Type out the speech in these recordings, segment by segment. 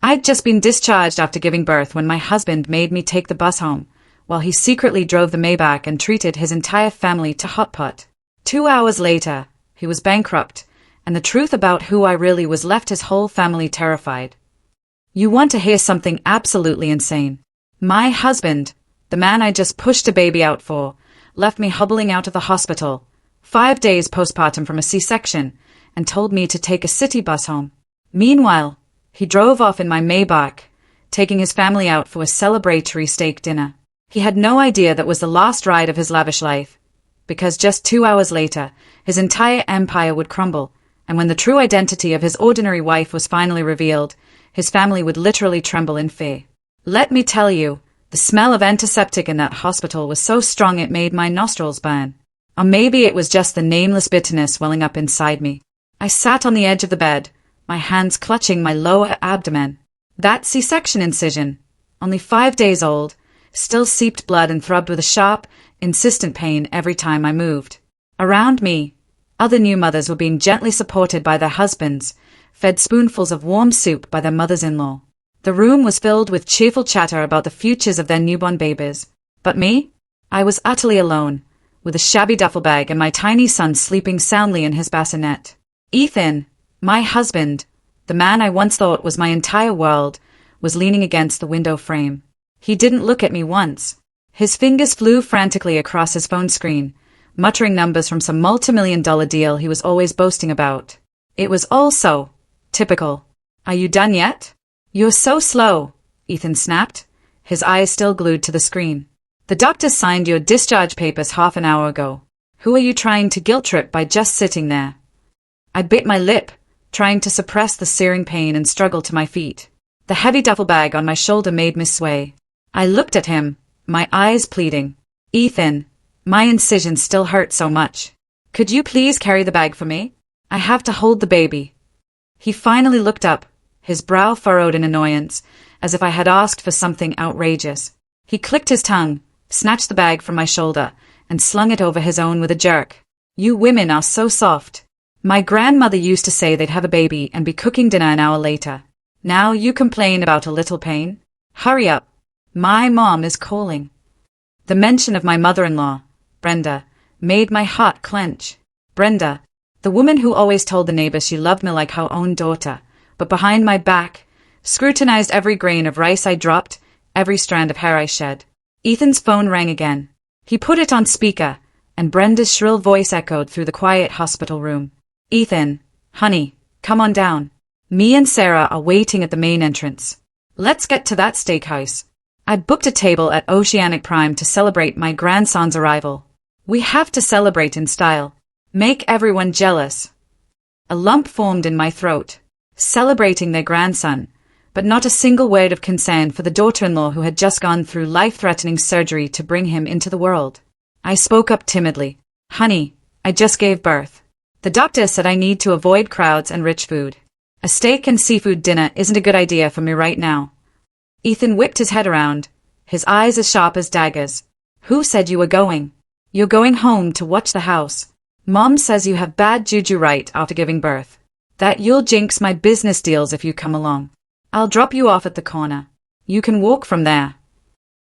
I'd just been discharged after giving birth when my husband made me take the bus home, while he secretly drove the Maybach and treated his entire family to hot pot. 2 hours later, he was bankrupt, and the truth about who I really was left his whole family terrified. You want to hear something absolutely insane? My husband, the man I just pushed a baby out for, left me hobbling out of the hospital, 5 days postpartum from a C-section, and told me to take a city bus home. Meanwhile, he drove off in my Maybach, taking his family out for a celebratory steak dinner. He had no idea that was the last ride of his lavish life, because just 2 hours later, his entire empire would crumble, and when the true identity of his ordinary wife was finally revealed, his family would literally tremble in fear. Let me tell you, the smell of antiseptic in that hospital was so strong it made my nostrils burn. Or maybe it was just the nameless bitterness welling up inside me. I sat on the edge of the bed, my hands clutching my lower abdomen. That C-section incision, only 5 days old, still seeped blood and throbbed with a sharp, insistent pain every time I moved. Around me, other new mothers were being gently supported by their husbands, fed spoonfuls of warm soup by their mothers-in-law. The room was filled with cheerful chatter about the futures of their newborn babies. But me? I was utterly alone, with a shabby duffel bag and my tiny son sleeping soundly in his bassinet. Ethan, my husband, the man I once thought was my entire world, was leaning against the window frame. He didn't look at me once. His fingers flew frantically across his phone screen, muttering numbers from some multi-million-dollar deal he was always boasting about. It was all so typical. Are you done yet? You're so slow, Ethan snapped, his eyes still glued to the screen. The doctor signed your discharge papers half an hour ago. Who are you trying to guilt-trip by just sitting there? I bit my lip, trying to suppress the searing pain and struggle to my feet. The heavy duffel bag on my shoulder made me sway. I looked at him, my eyes pleading. Ethan, my incisions still hurt so much. Could you please carry the bag for me? I have to hold the baby. He finally looked up, his brow furrowed in annoyance, as if I had asked for something outrageous. He clicked his tongue, snatched the bag from my shoulder, and slung it over his own with a jerk. You women are so soft. My grandmother used to say they'd have a baby and be cooking dinner an hour later. Now you complain about a little pain? Hurry up. My mom is calling. The mention of my mother-in-law, Brenda, made my heart clench. Brenda, the woman who always told the neighbors she loved me like her own daughter, but behind my back, scrutinized every grain of rice I dropped, every strand of hair I shed. Ethan's phone rang again. He put it on speaker, and Brenda's shrill voice echoed through the quiet hospital room. Ethan, honey, come on down. Me and Sarah are waiting at the main entrance. Let's get to that steakhouse. I'd booked a table at Oceanic Prime to celebrate my grandson's arrival. We have to celebrate in style. Make everyone jealous. A lump formed in my throat. Celebrating their grandson, but not a single word of concern for the daughter-in-law who had just gone through life-threatening surgery to bring him into the world. I spoke up timidly. Honey, I just gave birth. The doctor said I need to avoid crowds and rich food. A steak and seafood dinner isn't a good idea for me right now. Ethan whipped his head around, his eyes as sharp as daggers. Who said you were going? You're going home to watch the house. Mom says you have bad juju right after giving birth. That you'll jinx my business deals if you come along. I'll drop you off at the corner. You can walk from there.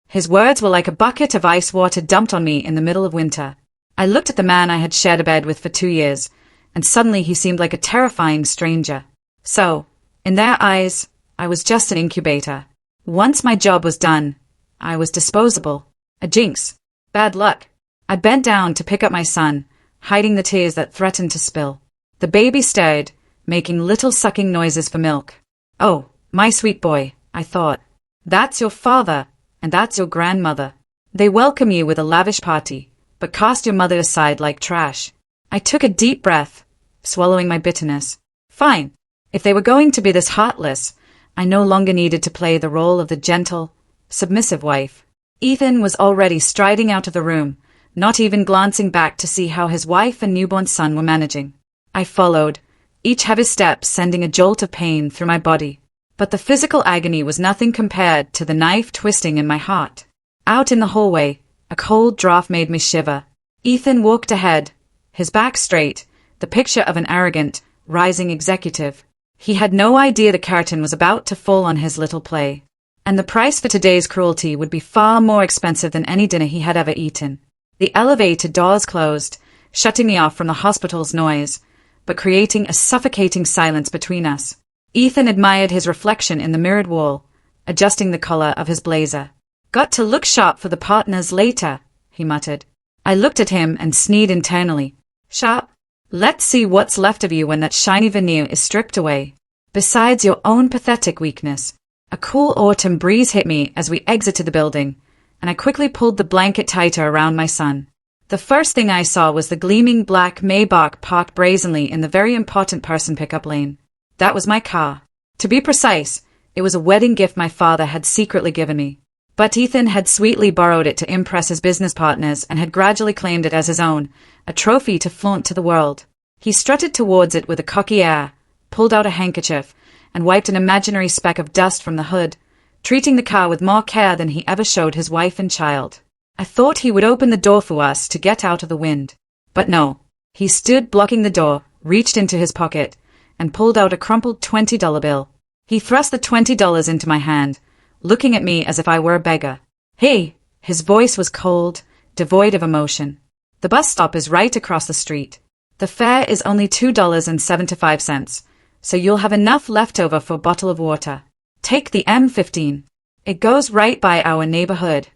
His words were like a bucket of ice water dumped on me in the middle of winter. I looked at the man I had shared a bed with for 2 years, and suddenly he seemed like a terrifying stranger. So, in their eyes, I was just an incubator. Once my job was done, I was disposable. A jinx. Bad luck. I bent down to pick up my son, hiding the tears that threatened to spill. The baby stirred, making little sucking noises for milk. Oh, my sweet boy, I thought. That's your father, and that's your grandmother. They welcome you with a lavish party, but cast your mother aside like trash. I took a deep breath, swallowing my bitterness. Fine. If they were going to be this heartless, I no longer needed to play the role of the gentle, submissive wife. Ethan was already striding out of the room, not even glancing back to see how his wife and newborn son were managing. I followed, each heavy step sending a jolt of pain through my body. But the physical agony was nothing compared to the knife twisting in my heart. Out in the hallway, a cold draft made me shiver. Ethan walked ahead, his back straight, the picture of an arrogant, rising executive. He had no idea the curtain was about to fall on his little play. And the price for today's cruelty would be far more expensive than any dinner he had ever eaten. The elevator doors closed, shutting me off from the hospital's noise, but creating a suffocating silence between us. Ethan admired his reflection in the mirrored wall, adjusting the collar of his blazer. "Got to look sharp for the partners later," he muttered. I looked at him and sneered internally. "Sharp? Let's see what's left of you when that shiny veneer is stripped away. Besides your own pathetic weakness." A cool autumn breeze hit me as we exited the building, and I quickly pulled the blanket tighter around my son. The first thing I saw was the gleaming black Maybach parked brazenly in the very important person pickup lane. That was my car. To be precise, it was a wedding gift my father had secretly given me. But Ethan had sweetly borrowed it to impress his business partners and had gradually claimed it as his own, a trophy to flaunt to the world. He strutted towards it with a cocky air, pulled out a handkerchief, and wiped an imaginary speck of dust from the hood, treating the car with more care than he ever showed his wife and child. I thought he would open the door for us to get out of the wind. But no. He stood blocking the door, reached into his pocket, and pulled out a crumpled $20 bill. He thrust the $20 into my hand, looking at me as if I were a beggar. "Hey!" His voice was cold, devoid of emotion. "The bus stop is right across the street. The fare is only $2.75, so you'll have enough left over for a bottle of water. Take the M15. It goes right by our neighborhood."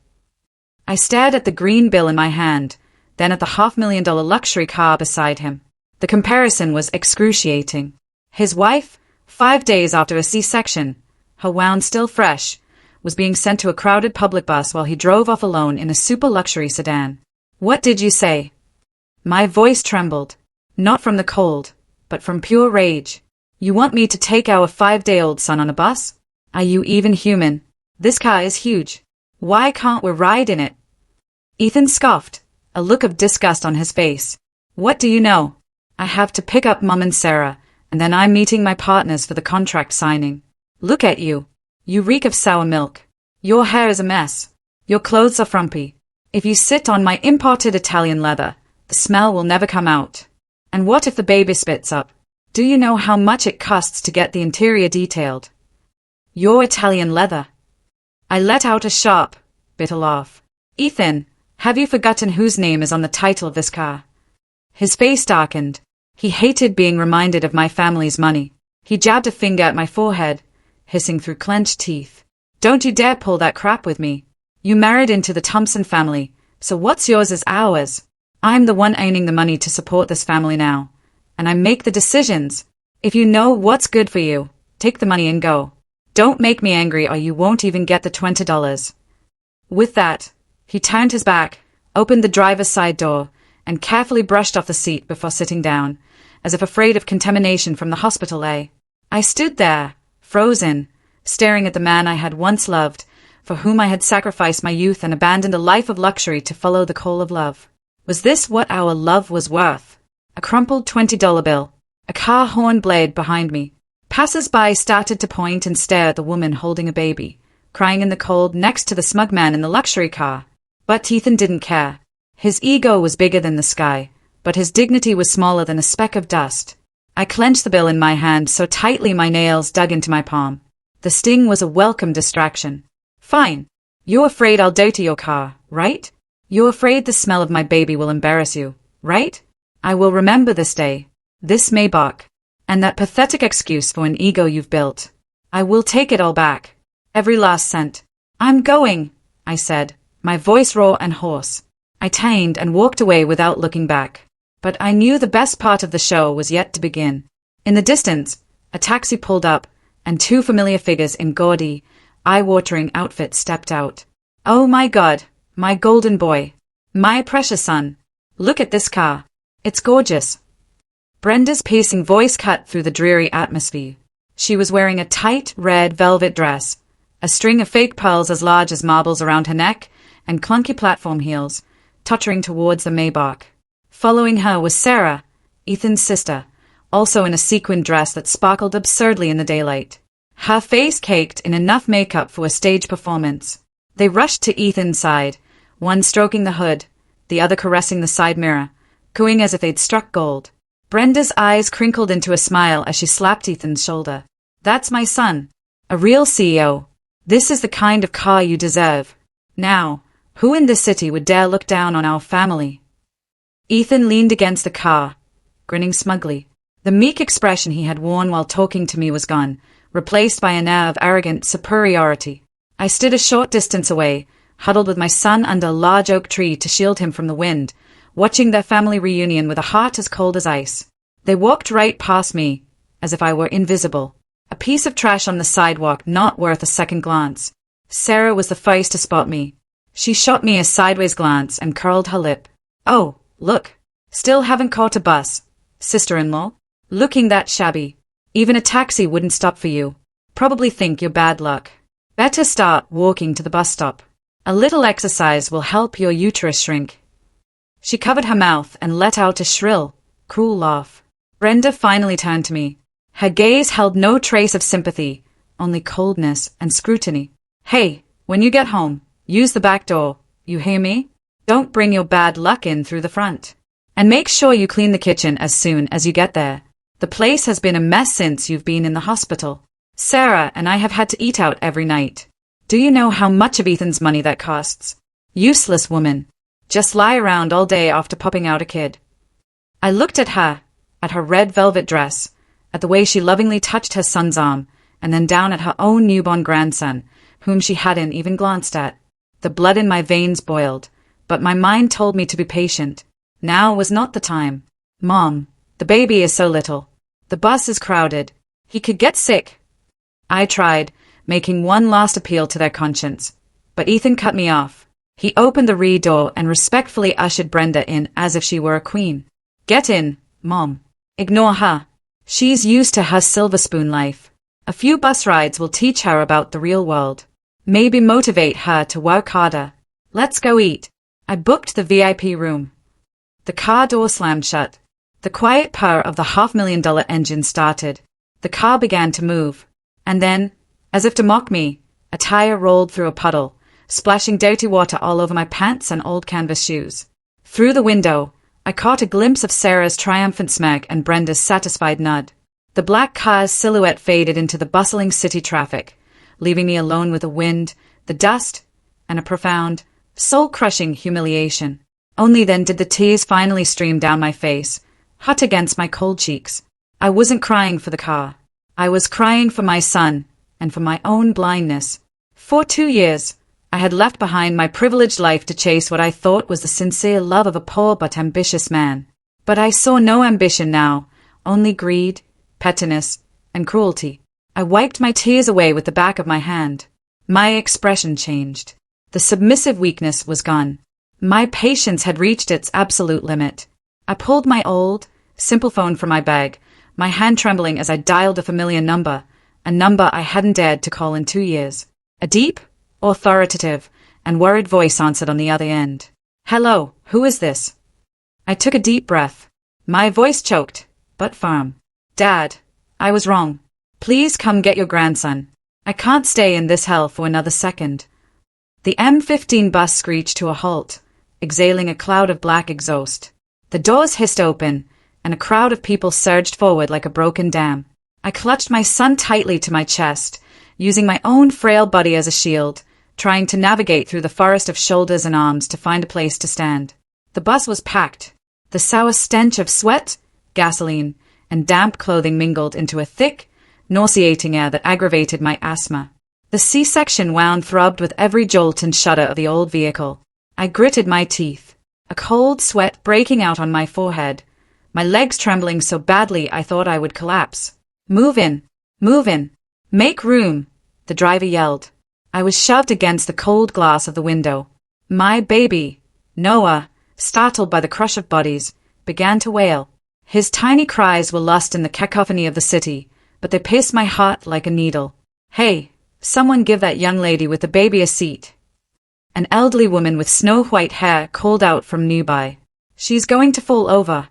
I stared at the green bill in my hand, then at the $500,000 luxury car beside him. The comparison was excruciating. His wife, 5 days after a C-section, her wound still fresh, was being sent to a crowded public bus while he drove off alone in a super-luxury sedan. "What did you say?" My voice trembled, not from the cold, but from pure rage. "You want me to take our 5-day-old son on a bus? Are you even human? This car is huge. Why can't we ride in it?" Ethan scoffed, a look of disgust on his face. "What do you know? I have to pick up Mom and Sarah, and then I'm meeting my partners for the contract signing. Look at you. You reek of sour milk. Your hair is a mess. Your clothes are frumpy. If you sit on my imported Italian leather, the smell will never come out. And what if the baby spits up? Do you know how much it costs to get the interior detailed?" "Your Italian leather." I let out a sharp, bitter laugh. "Ethan, have you forgotten whose name is on the title of this car?" His face darkened. He hated being reminded of my family's money. He jabbed a finger at my forehead, hissing through clenched teeth. "Don't you dare pull that crap with me. You married into the Thompson family, so what's yours is ours. I'm the one earning the money to support this family now, and I make the decisions. If you know what's good for you, take the money and go. Don't make me angry or you won't even get the $20. With that, he turned his back, opened the driver's side door, and carefully brushed off the seat before sitting down, as if afraid of contamination from the hospital I stood there, frozen, staring at the man I had once loved, for whom I had sacrificed my youth and abandoned a life of luxury to follow the call of love. Was this what our love was worth? A crumpled $20 bill, a car horn blared behind me. Passers-by started to point and stare at the woman holding a baby, crying in the cold next to the smug man in the luxury car. But Ethan didn't care. His ego was bigger than the sky, but his dignity was smaller than a speck of dust. I clenched the bill in my hand so tightly my nails dug into my palm. The sting was a welcome distraction. "Fine. You're afraid I'll dirty your car, right? You're afraid the smell of my baby will embarrass you, right? I will remember this day, this Maybach, and that pathetic excuse for an ego you've built. I will take it all back. Every last cent." "I'm going," I said, my voice raw and hoarse. I turned and walked away without looking back. But I knew the best part of the show was yet to begin. In the distance, a taxi pulled up, and 2 familiar figures in gaudy, eye-watering outfits stepped out. "Oh my God, my golden boy. My precious son. Look at this car. It's gorgeous." Brenda's piercing voice cut through the dreary atmosphere. She was wearing a tight, red velvet dress, a string of fake pearls as large as marbles around her neck, and clunky platform heels, tottering towards the Maybach. Following her was Sarah, Ethan's sister, also in a sequined dress that sparkled absurdly in the daylight. Her face caked in enough makeup for a stage performance. They rushed to Ethan's side, one stroking the hood, the other caressing the side mirror, cooing as if they'd struck gold. Brenda's eyes crinkled into a smile as she slapped Ethan's shoulder. That's my son. A real CEO. This is the kind of car you deserve. Now, who in this city would dare look down on our family? Ethan leaned against the car, grinning smugly. The meek expression he had worn while talking to me was gone, replaced by an air of arrogant superiority. I stood a short distance away, huddled with my son under a large oak tree to shield him from the wind, watching their family reunion with a heart as cold as ice. They walked right past me, as if I were invisible. A piece of trash on the sidewalk not worth a second glance. Sarah was the first to spot me. She shot me a sideways glance and curled her lip. Oh, look. Still haven't caught a bus, sister-in-law? Looking that shabby. Even a taxi wouldn't stop for you. Probably think you're bad luck. Better start walking to the bus stop. A little exercise will help your uterus shrink. She covered her mouth and let out a shrill, cruel laugh. Brenda finally turned to me. Her gaze held no trace of sympathy, only coldness and scrutiny. Hey, when you get home, use the back door, you hear me? Don't bring your bad luck in through the front. And make sure you clean the kitchen as soon as you get there. The place has been a mess since you've been in the hospital. Sarah and I have had to eat out every night. Do you know how much of Ethan's money that costs? Useless woman. Just lie around all day after popping out a kid. I looked at her red velvet dress, at the way she lovingly touched her son's arm, and then down at her own newborn grandson, whom she hadn't even glanced at. The blood in my veins boiled, but my mind told me to be patient. Now was not the time. Mom, the baby is so little. The bus is crowded. He could get sick. I tried, making one last appeal to their conscience. But Ethan cut me off. He opened the rear door and respectfully ushered Brenda in as if she were a queen. Get in, Mom. Ignore her. She's used to her silver spoon life. A few bus rides will teach her about the real world. Maybe motivate her to work harder. Let's go eat. I booked the VIP room. The car door slammed shut. The quiet purr of the $500,000 engine started. The car began to move. And then, as if to mock me, a tire rolled through a puddle, splashing dirty water all over my pants and old canvas shoes. Through the window, I caught a glimpse of Sarah's triumphant smirk and Brenda's satisfied nod. The black car's silhouette faded into the bustling city traffic, leaving me alone with the wind, the dust, and a profound, soul-crushing humiliation. Only then did the tears finally stream down my face, hot against my cold cheeks. I wasn't crying for the car. I was crying for my son, and for my own blindness. For 2 years, I had left behind my privileged life to chase what I thought was the sincere love of a poor but ambitious man. But I saw no ambition now, only greed, pettiness, and cruelty. I wiped my tears away with the back of my hand. My expression changed. The submissive weakness was gone. My patience had reached its absolute limit. I pulled my old, simple phone from my bag, my hand trembling as I dialed a familiar number, a number I hadn't dared to call in 2 years. A deep, authoritative, and worried voice answered on the other end. Hello, who is this? I took a deep breath. My voice choked, but firm. Dad, I was wrong. Please come get your grandson. I can't stay in this hell for another second. The M15 bus screeched to a halt, exhaling a cloud of black exhaust. The doors hissed open, and a crowd of people surged forward like a broken dam. I clutched my son tightly to my chest, using my own frail body as a shield, trying to navigate through the forest of shoulders and arms to find a place to stand. The bus was packed. The sour stench of sweat, gasoline, and damp clothing mingled into a thick, nauseating air that aggravated my asthma. The C-section wound throbbed with every jolt and shudder of the old vehicle. I gritted my teeth, a cold sweat breaking out on my forehead, my legs trembling so badly I thought I would collapse. Move in, make room, the driver yelled. I was shoved against the cold glass of the window. My baby, Noah, startled by the crush of bodies, began to wail. His tiny cries were lost in the cacophony of the city, but they pierced my heart like a needle. Hey, someone give that young lady with the baby a seat. An elderly woman with snow-white hair called out from nearby. She's going to fall over.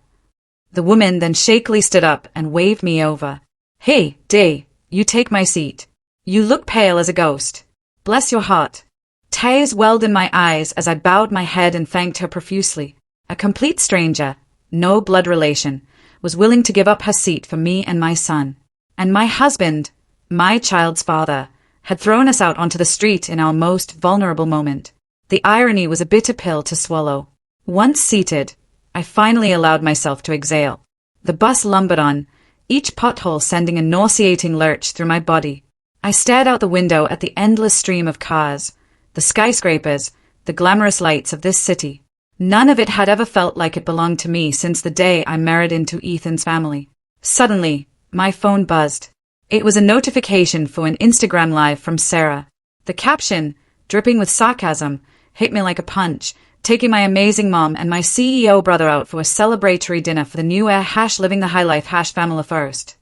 The woman then shakily stood up and waved me over. Hey, Day, you take my seat. You look pale as a ghost. Bless your heart. Tears welled in my eyes as I bowed my head and thanked her profusely. A complete stranger, no blood relation, was willing to give up her seat for me and my son. And my husband, my child's father, had thrown us out onto the street in our most vulnerable moment. The irony was a bitter pill to swallow. Once seated, I finally allowed myself to exhale. The bus lumbered on, each pothole sending a nauseating lurch through my body. I stared out the window at the endless stream of cars, the skyscrapers, the glamorous lights of this city. None of it had ever felt like it belonged to me since the day I married into Ethan's family. Suddenly, my phone buzzed. It was a notification for an Instagram Live from Sarah. The caption, dripping with sarcasm, hit me like a punch, taking my amazing mom and my CEO brother out for a celebratory dinner for the new heir # living the high life # family first.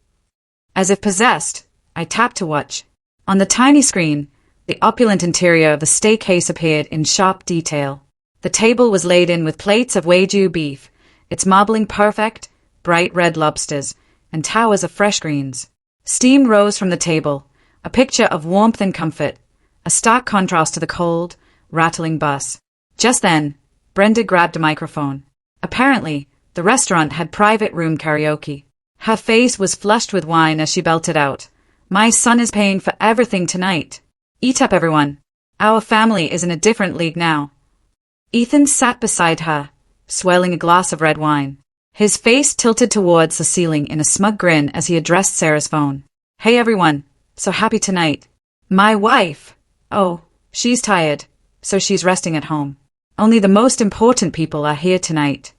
As if possessed, I tapped to watch. On the tiny screen, the opulent interior of the steakhouse appeared in sharp detail. The table was laden with plates of Wagyu beef, its marbling perfect, bright red lobsters, and towers of fresh greens. Steam rose from the table, a picture of warmth and comfort, a stark contrast to the cold, rattling bus. Just then, Brenda grabbed a microphone. Apparently, the restaurant had private room karaoke. Her face was flushed with wine as she belted out, "My son is paying for everything tonight. Eat up, everyone. Our family is in a different league now." Ethan sat beside her, swirling a glass of red wine. His face tilted towards the ceiling in a smug grin as he addressed Sarah's phone. "Hey everyone, so happy tonight. My wife. Oh, she's tired, so she's resting at home. Only the most important people are here tonight."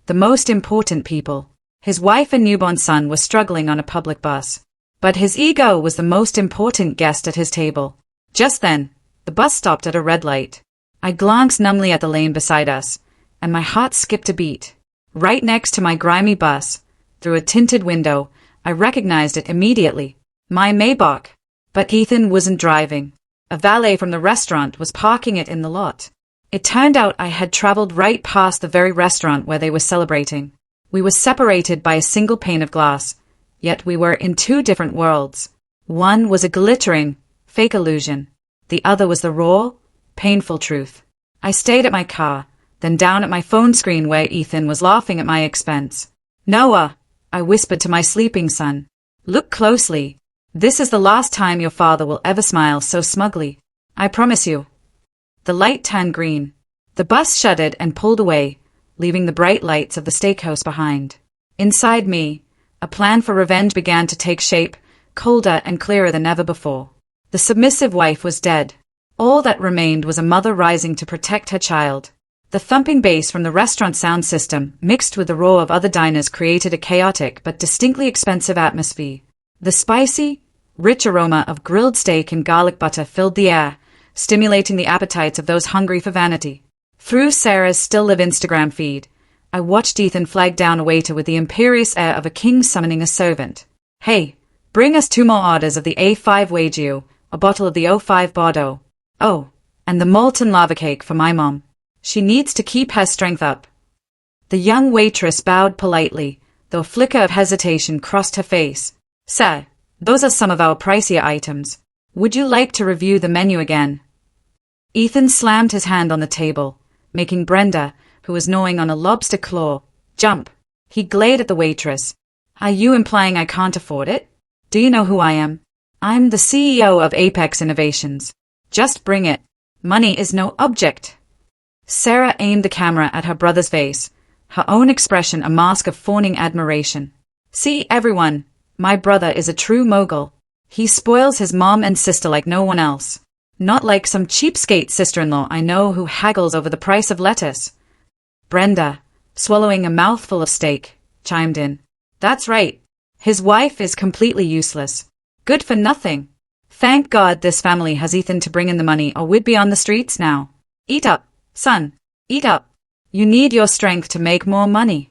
The most important people. His wife and newborn son were struggling on a public bus. But his ego was the most important guest at his table. Just then, the bus stopped at a red light. I glanced numbly at the lane beside us, and my heart skipped a beat. Right next to my grimy bus, through a tinted window, I recognized it immediately. My Maybach. But Ethan wasn't driving. A valet from the restaurant was parking it in the lot. It turned out I had traveled right past the very restaurant where they were celebrating. We were separated by a single pane of glass, yet we were in two different worlds. One was a glittering, fake illusion. The other was the raw, painful truth. I stayed at my car, then down at my phone screen where Ethan was laughing at my expense. "Noah," I whispered to my sleeping son, "look closely. This is the last time your father will ever smile so smugly. I promise you." The light turned green. The bus shuddered and pulled away, leaving the bright lights of the steakhouse behind. Inside me, a plan for revenge began to take shape, colder and clearer than ever before. The submissive wife was dead. All that remained was a mother rising to protect her child. The thumping bass from the restaurant sound system, mixed with the roar of other diners, created a chaotic but distinctly expensive atmosphere. The spicy, rich aroma of grilled steak and garlic butter filled the air, stimulating the appetites of those hungry for vanity. Through Sarah's still-live Instagram feed, I watched Ethan flag down a waiter with the imperious air of a king summoning a servant. "Hey, bring us 2 more orders of the A5 Wagyu, a bottle of the O5 Bordeaux. Oh, and the molten lava cake for my mom. She needs to keep her strength up." The young waitress bowed politely, though a flicker of hesitation crossed her face. "Sir, those are some of our pricier items. Would you like to review the menu again?" Ethan slammed his hand on the table, making Brenda, who was gnawing on a lobster claw, jump. He glared at the waitress. "Are you implying I can't afford it? Do you know who I am? I'm the CEO of Apex Innovations. Just bring it. Money is no object." Sarah aimed the camera at her brother's face, her own expression a mask of fawning admiration. "See, everyone, my brother is a true mogul. He spoils his mom and sister like no one else. Not like some cheapskate sister-in-law I know who haggles over the price of lettuce." Brenda, swallowing a mouthful of steak, chimed in. "That's right. His wife is completely useless. Good for nothing. Thank God this family has Ethan to bring in the money or we'd be on the streets now. Eat up, son. Eat up. You need your strength to make more money."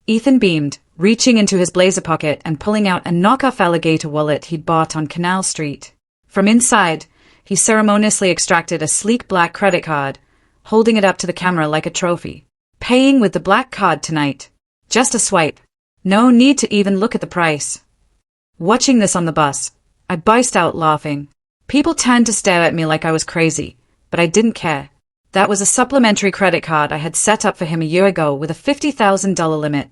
Ethan beamed, reaching into his blazer pocket and pulling out a knockoff alligator wallet he'd bought on Canal Street. From inside, he ceremoniously extracted a sleek black credit card, holding it up to the camera like a trophy. "Paying with the black card tonight. Just a swipe. No need to even look at the price." Watching this on the bus, I burst out laughing. People turned to stare at me like I was crazy, but I didn't care. That was a supplementary credit card I had set up for him a year ago with a $50,000 limit.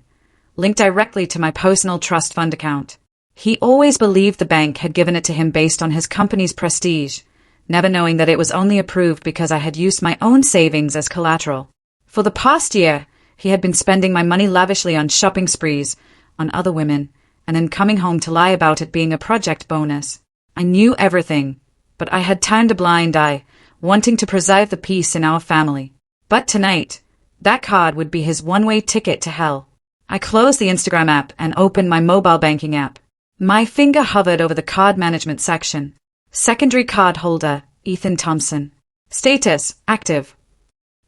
linked directly to my personal trust fund account. He always believed the bank had given it to him based on his company's prestige, never knowing that it was only approved because I had used my own savings as collateral. For the past year, he had been spending my money lavishly on shopping sprees, on other women, and then coming home to lie about it being a project bonus. I knew everything, but I had turned a blind eye, wanting to preserve the peace in our family. But tonight, that card would be his one-way ticket to hell. I closed the Instagram app and opened my mobile banking app. My finger hovered over the card management section. Secondary card holder, Ethan Thompson. Status, active.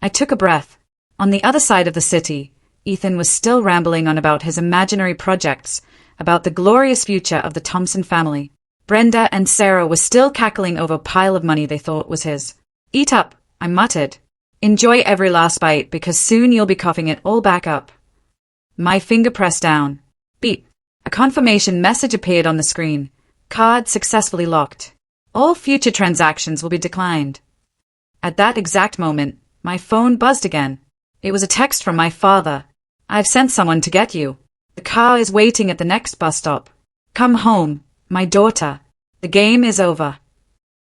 I took a breath. On the other side of the city, Ethan was still rambling on about his imaginary projects, about the glorious future of the Thompson family. Brenda and Sarah were still cackling over a pile of money they thought was his. Eat up, I muttered. Enjoy every last bite because soon you'll be coughing it all back up. My finger pressed down. Beep. A confirmation message appeared on the screen. Card successfully locked. All future transactions will be declined. At that exact moment, my phone buzzed again. It was a text from my father. I've sent someone to get you. The car is waiting at the next bus stop. Come home, my daughter. The game is over.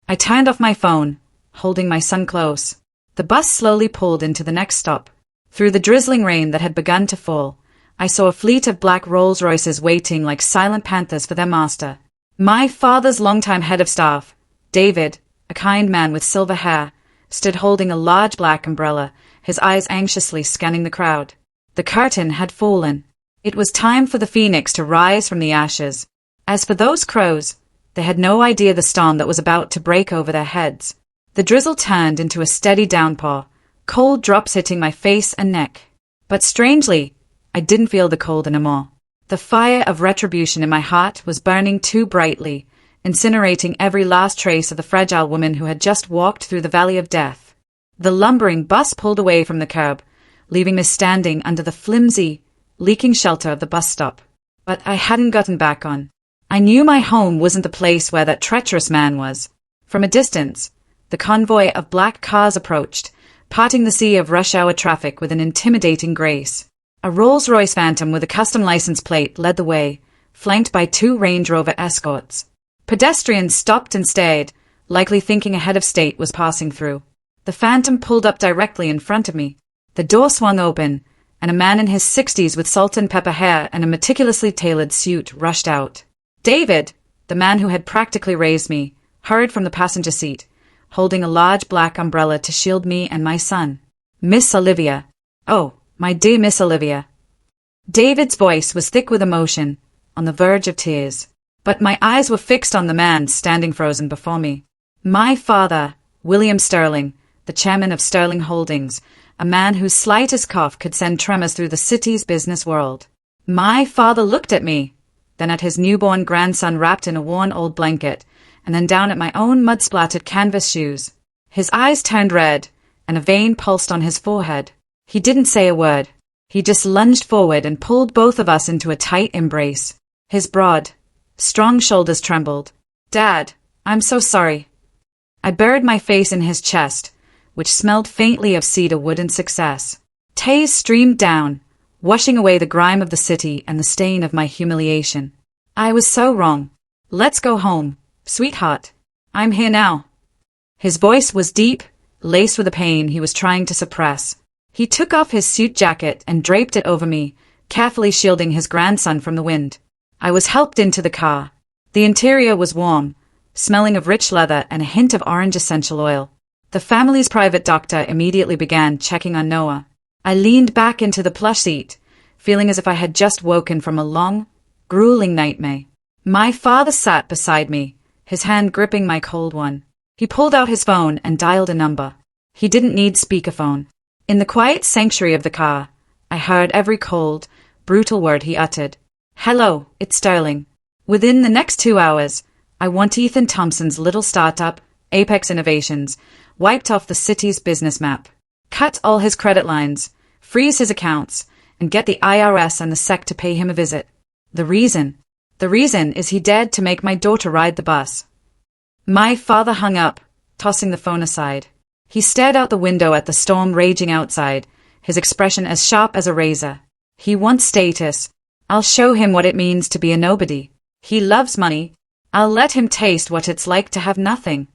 I turned off my phone, holding my son close. The bus slowly pulled into the next stop. Through the drizzling rain that had begun to fall, I saw a fleet of black Rolls-Royces waiting like silent panthers for their master. My father's longtime head of staff, David, a kind man with silver hair, stood holding a large black umbrella, his eyes anxiously scanning the crowd. The curtain had fallen. It was time for the phoenix to rise from the ashes. As for those crows, they had no idea the storm that was about to break over their heads. The drizzle turned into a steady downpour, cold drops hitting my face and neck. But strangely, I didn't feel the cold anymore. The fire of retribution in my heart was burning too brightly, incinerating every last trace of the fragile woman who had just walked through the valley of death. The lumbering bus pulled away from the curb, leaving me standing under the flimsy, leaking shelter of the bus stop. But I hadn't gotten back on. I knew my home wasn't the place where that treacherous man was. From a distance, the convoy of black cars approached, parting the sea of rush-hour traffic with an intimidating grace. A Rolls-Royce Phantom with a custom license plate led the way, flanked by 2 Range Rover escorts. Pedestrians stopped and stared, likely thinking a head of state was passing through. The Phantom pulled up directly in front of me. The door swung open, and a man in his 60s with salt and pepper hair and a meticulously tailored suit rushed out. David, the man who had practically raised me, hurried from the passenger seat, holding a large black umbrella to shield me and my son. Miss Olivia. Oh, my dear Miss Olivia. David's voice was thick with emotion, on the verge of tears. But my eyes were fixed on the man standing frozen before me. My father, William Sterling, the chairman of Sterling Holdings, a man whose slightest cough could send tremors through the city's business world. My father looked at me, then at his newborn grandson wrapped in a worn old blanket, and then down at my own mud-splattered canvas shoes. His eyes turned red, and a vein pulsed on his forehead. He didn't say a word. He just lunged forward and pulled both of us into a tight embrace. His broad, strong shoulders trembled. Dad, I'm so sorry. I buried my face in his chest, which smelled faintly of cedar wood and success. Tears streamed down, washing away the grime of the city and the stain of my humiliation. I was so wrong. Let's go home, sweetheart. I'm here now. His voice was deep, laced with the pain he was trying to suppress. He took off his suit jacket and draped it over me, carefully shielding his grandson from the wind. I was helped into the car. The interior was warm, smelling of rich leather and a hint of orange essential oil. The family's private doctor immediately began checking on Noah. I leaned back into the plush seat, feeling as if I had just woken from a long, grueling nightmare. My father sat beside me, his hand gripping my cold one. He pulled out his phone and dialed a number. He didn't need speakerphone. In the quiet sanctuary of the car, I heard every cold, brutal word he uttered. Hello, it's Sterling. Within the next 2 hours, I want Ethan Thompson's little startup, Apex Innovations, wiped off the city's business map. Cut all his credit lines, freeze his accounts, and get the IRS and the SEC to pay him a visit. The reason is he dared to make my daughter ride the bus. My father hung up, tossing the phone aside. He stared out the window at the storm raging outside, his expression as sharp as a razor. He wants status, I'll show him what it means to be a nobody. He loves money. I'll let him taste what it's like to have nothing.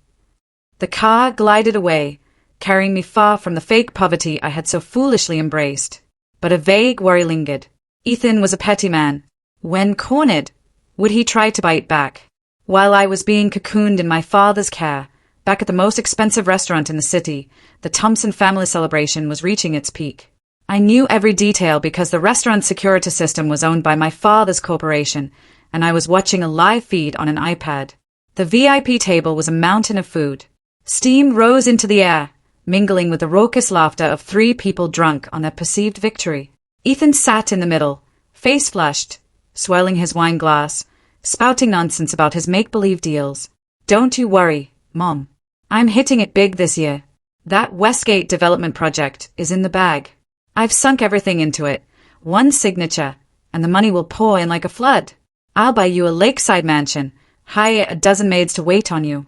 The car glided away, carrying me far from the fake poverty I had so foolishly embraced. But a vague worry lingered. Ethan was a petty man. When cornered, would he try to bite back? While I was being cocooned in my father's care, back at the most expensive restaurant in the city, the Thompson family celebration was reaching its peak. I knew every detail because the restaurant's security system was owned by my father's corporation, and I was watching a live feed on an iPad. The VIP table was a mountain of food. Steam rose into the air, mingling with the raucous laughter of 3 people drunk on their perceived victory. Ethan sat in the middle, face flushed, swirling his wine glass, spouting nonsense about his make-believe deals. Don't you worry, Mom. I'm hitting it big this year. That Westgate development project is in the bag. I've sunk everything into it. 1 signature, and the money will pour in like a flood. I'll buy you a lakeside mansion, hire a dozen maids to wait on you.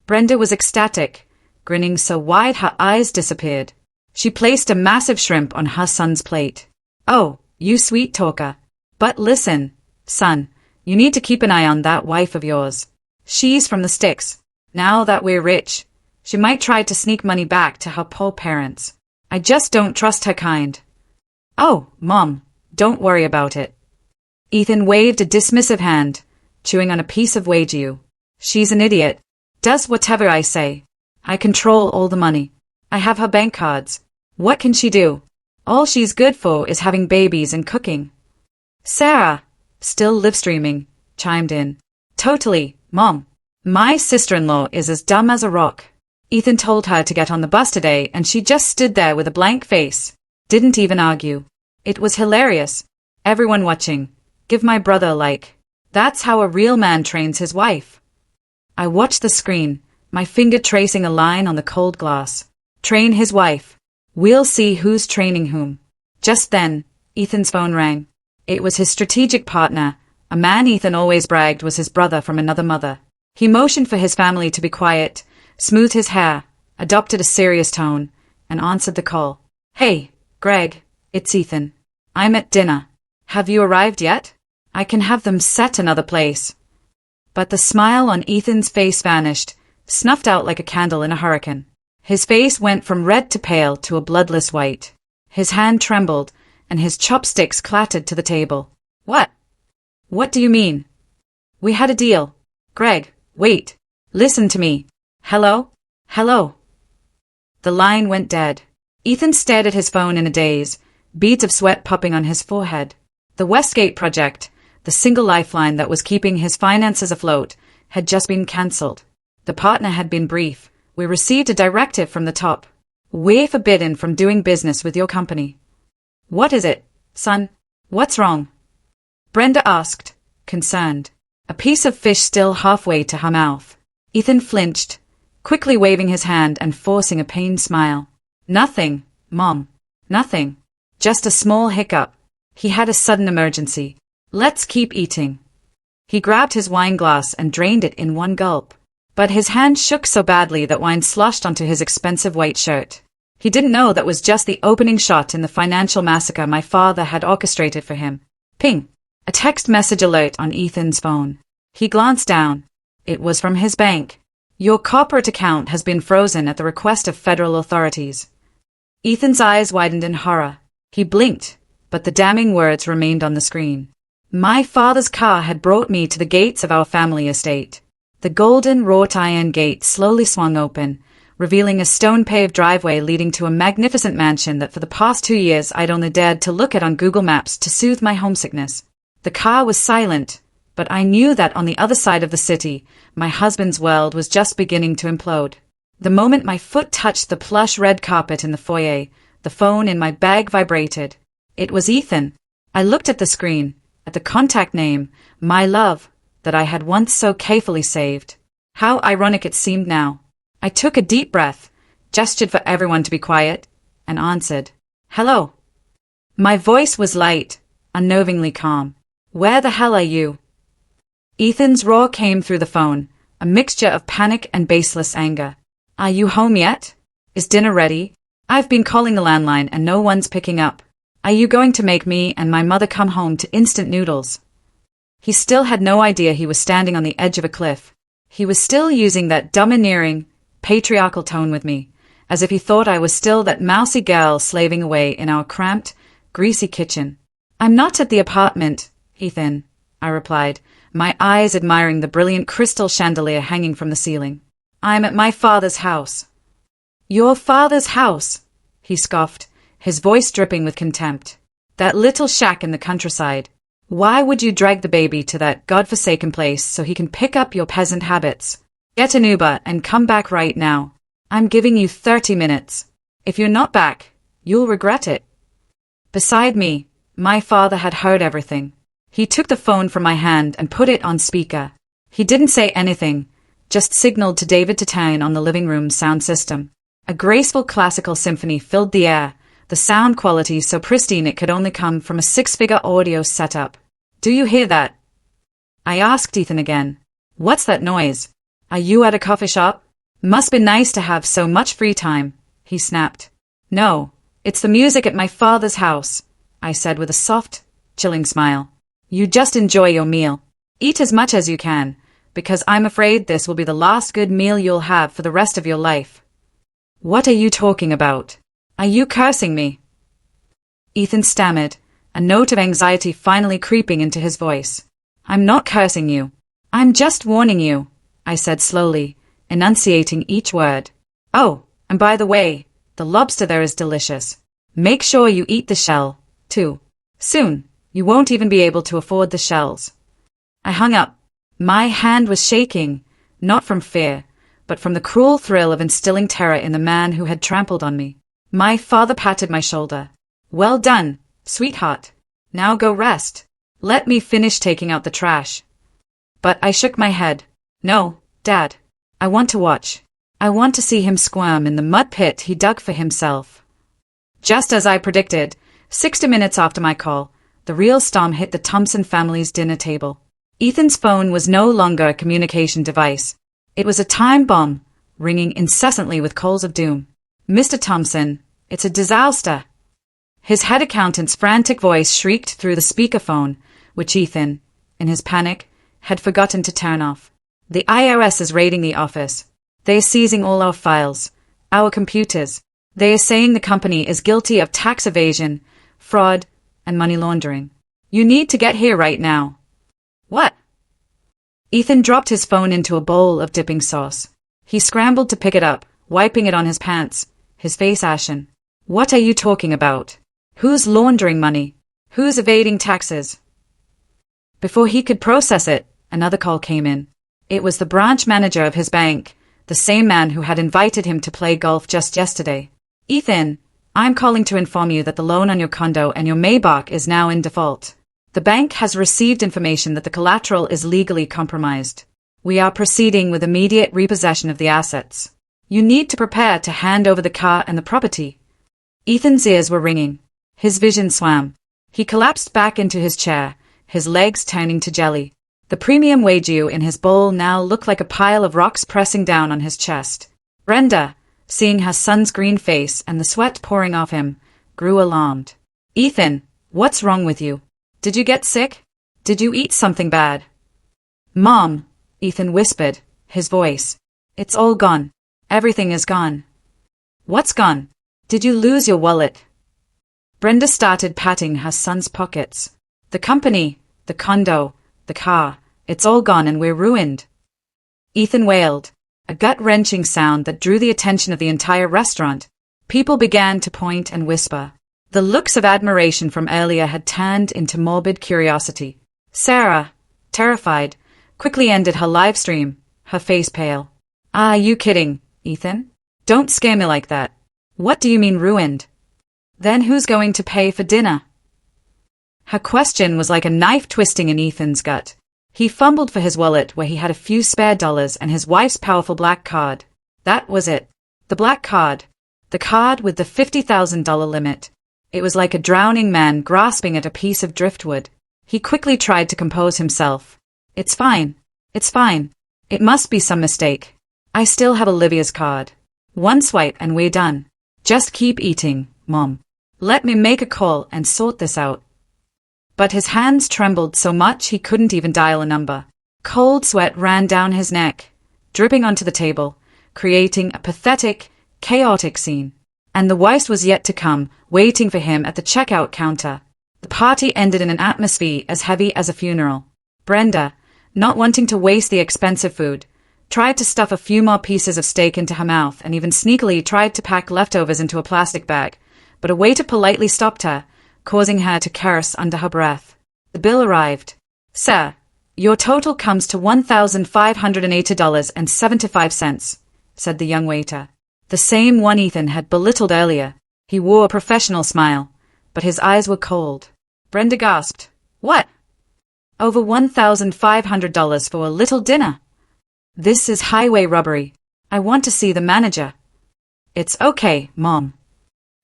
Brenda was ecstatic, grinning so wide her eyes disappeared. She placed a massive shrimp on her son's plate. Oh, you sweet talker. But listen, son, you need to keep an eye on that wife of yours. She's from the sticks. Now that we're rich, she might try to sneak money back to her poor parents. I just don't trust her kind. Oh, Mom, don't worry about it. Ethan waved a dismissive hand, chewing on a piece of wagyu. She's an idiot. Does whatever I say. I control all the money. I have her bank cards. What can she do? All she's good for is having babies and cooking. Sarah, still live-streaming, chimed in. Totally, Mom. My sister-in-law is as dumb as a rock. Ethan told her to get on the bus today and she just stood there with a blank face. Didn't even argue. It was hilarious. Everyone watching. Give my brother a like. That's how a real man trains his wife. I watched the screen, my finger tracing a line on the cold glass. Train his wife. We'll see who's training whom. Just then, Ethan's phone rang. It was his strategic partner, a man Ethan always bragged was his brother from another mother. He motioned for his family to be quiet, smoothed his hair, adopted a serious tone, and answered the call. Hey, Greg, it's Ethan. I'm at dinner. Have you arrived yet? I can have them set another place. But the smile on Ethan's face vanished, snuffed out like a candle in a hurricane. His face went from red to pale to a bloodless white. His hand trembled, and his chopsticks clattered to the table. What? What do you mean? We had a deal. Greg, wait. Listen to me. Hello? Hello? The line went dead. Ethan stared at his phone in a daze, beads of sweat popping on his forehead. The Westgate project, the single lifeline that was keeping his finances afloat, had just been cancelled. The partner had been brief. We received a directive from the top. We're forbidden from doing business with your company. What is it, son? What's wrong? Brenda asked, concerned, a piece of fish still halfway to her mouth. Ethan flinched, quickly waving his hand and forcing a pained smile. Nothing, Mom. Nothing. Just a small hiccup. He had a sudden emergency. Let's keep eating. He grabbed his wine glass and drained it in one gulp. But his hand shook so badly that wine sloshed onto his expensive white shirt. He didn't know that was just the opening shot in the financial massacre my father had orchestrated for him. Ping! A text message alert on Ethan's phone. He glanced down. It was from his bank. Your corporate account has been frozen at the request of federal authorities. Ethan's eyes widened in horror. He blinked, but the damning words remained on the screen. My father's car had brought me to the gates of our family estate. The golden wrought iron gate slowly swung open, revealing a stone-paved driveway leading to a magnificent mansion that for the past 2 years I'd only dared to look at on Google Maps to soothe my homesickness. The car was silent, but I knew that on the other side of the city, my husband's world was just beginning to implode. The moment my foot touched the plush red carpet in the foyer, the phone in my bag vibrated. It was Ethan. I looked at the screen, at the contact name, My Love, that I had once so carefully saved. How ironic it seemed now. I took a deep breath, gestured for everyone to be quiet, and answered. Hello. My voice was light, unnervingly calm. Where the hell are you? Ethan's roar came through the phone, a mixture of panic and baseless anger. Are you home yet? Is dinner ready? I've been calling the landline and no one's picking up. Are you going to make me and my mother come home to instant noodles? He still had no idea he was standing on the edge of a cliff. He was still using that domineering, patriarchal tone with me, as if he thought I was still that mousy girl slaving away in our cramped, greasy kitchen. I'm not at the apartment, Ethan, I replied, my eyes admiring the brilliant crystal chandelier hanging from the ceiling. I'm at my father's house. Your father's house? He scoffed, his voice dripping with contempt. That little shack in the countryside. Why would you drag the baby to that godforsaken place so he can pick up your peasant habits? Get an Uber and come back right now. I'm giving you 30 minutes. If you're not back, you'll regret it. Beside me, my father had heard everything. He took the phone from my hand and put it on speaker. He didn't say anything, just signaled to David to turn on the living room sound system. A graceful classical symphony filled the air, the sound quality so pristine it could only come from a six-figure audio setup. Do you hear that? I asked Ethan again. What's that noise? Are you at a coffee shop? Must be nice to have so much free time, he snapped. No, it's the music at my father's house, I said with a soft, chilling smile. You just enjoy your meal. Eat as much as you can, because I'm afraid this will be the last good meal you'll have for the rest of your life. What are you talking about? Are you cursing me? Ethan stammered, a note of anxiety finally creeping into his voice. I'm not cursing you. I'm just warning you, I said slowly, enunciating each word. Oh, and by the way, the lobster there is delicious. Make sure you eat the shell, too. Soon, you won't even be able to afford the shells. I hung up. My hand was shaking, not from fear, but from the cruel thrill of instilling terror in the man who had trampled on me. My father patted my shoulder. Well done, sweetheart. Now go rest. Let me finish taking out the trash. But I shook my head. No, Dad. I want to watch. I want to see him squirm in the mud pit he dug for himself. Just as I predicted, 60 minutes after my call, the real storm hit the Thompson family's dinner table. Ethan's phone was no longer a communication device. It was a time bomb, ringing incessantly with calls of doom. Mr. Thompson, it's a disaster. His head accountant's frantic voice shrieked through the speakerphone, which Ethan, in his panic, had forgotten to turn off. The IRS is raiding the office. They are seizing all our files, our computers. They are saying the company is guilty of tax evasion, fraud, and money laundering. You need to get here right now. What? Ethan dropped his phone into a bowl of dipping sauce. He scrambled to pick it up, wiping it on his pants, his face ashen. What are you talking about? Who's laundering money? Who's evading taxes? Before he could process it, another call came in. It was the branch manager of his bank, the same man who had invited him to play golf just yesterday. Ethan, I'm calling to inform you that the loan on your condo and your Maybach is now in default. The bank has received information that the collateral is legally compromised. We are proceeding with immediate repossession of the assets. You need to prepare to hand over the car and the property. Ethan's ears were ringing. His vision swam. He collapsed back into his chair, his legs turning to jelly. The premium wagyu in his bowl now looked like a pile of rocks pressing down on his chest. Brenda, seeing her son's green face and the sweat pouring off him, grew alarmed. Ethan, what's wrong with you? Did you get sick? Did you eat something bad? Mom, Ethan whispered, his voice. It's all gone. Everything is gone. What's gone? Did you lose your wallet? Brenda started patting her son's pockets. The company, the condo, the car, it's all gone and we're ruined. Ethan wailed, a gut-wrenching sound that drew the attention of the entire restaurant. People began to point and whisper. The looks of admiration from earlier had turned into morbid curiosity. Sarah, terrified, quickly ended her live stream, her face pale. Are you kidding, Ethan? Don't scare me like that. What do you mean ruined? Then who's going to pay for dinner? Her question was like a knife twisting in Ethan's gut. He fumbled for his wallet where he had a few spare dollars and his wife's powerful black card. That was it. The black card. The card with the $50,000 limit. It was like a drowning man grasping at a piece of driftwood. He quickly tried to compose himself. It's fine. It's fine. It must be some mistake. I still have Olivia's card. One swipe and we're done. Just keep eating, Mom. Let me make a call and sort this out. But his hands trembled so much he couldn't even dial a number. Cold sweat ran down his neck, dripping onto the table, creating a pathetic, chaotic scene. And the worst was yet to come, waiting for him at the checkout counter. The party ended in an atmosphere as heavy as a funeral. Brenda, not wanting to waste the expensive food, tried to stuff a few more pieces of steak into her mouth and even sneakily tried to pack leftovers into a plastic bag, but a waiter politely stopped her, causing her to curse under her breath. The bill arrived. "Sir, your total comes to $1,580.75, said the young waiter. The same one Ethan had belittled earlier. He wore a professional smile, but his eyes were cold. Brenda gasped. "What? Over $1,500 for a little dinner? This is highway robbery. I want to see the manager." "It's okay, Mom."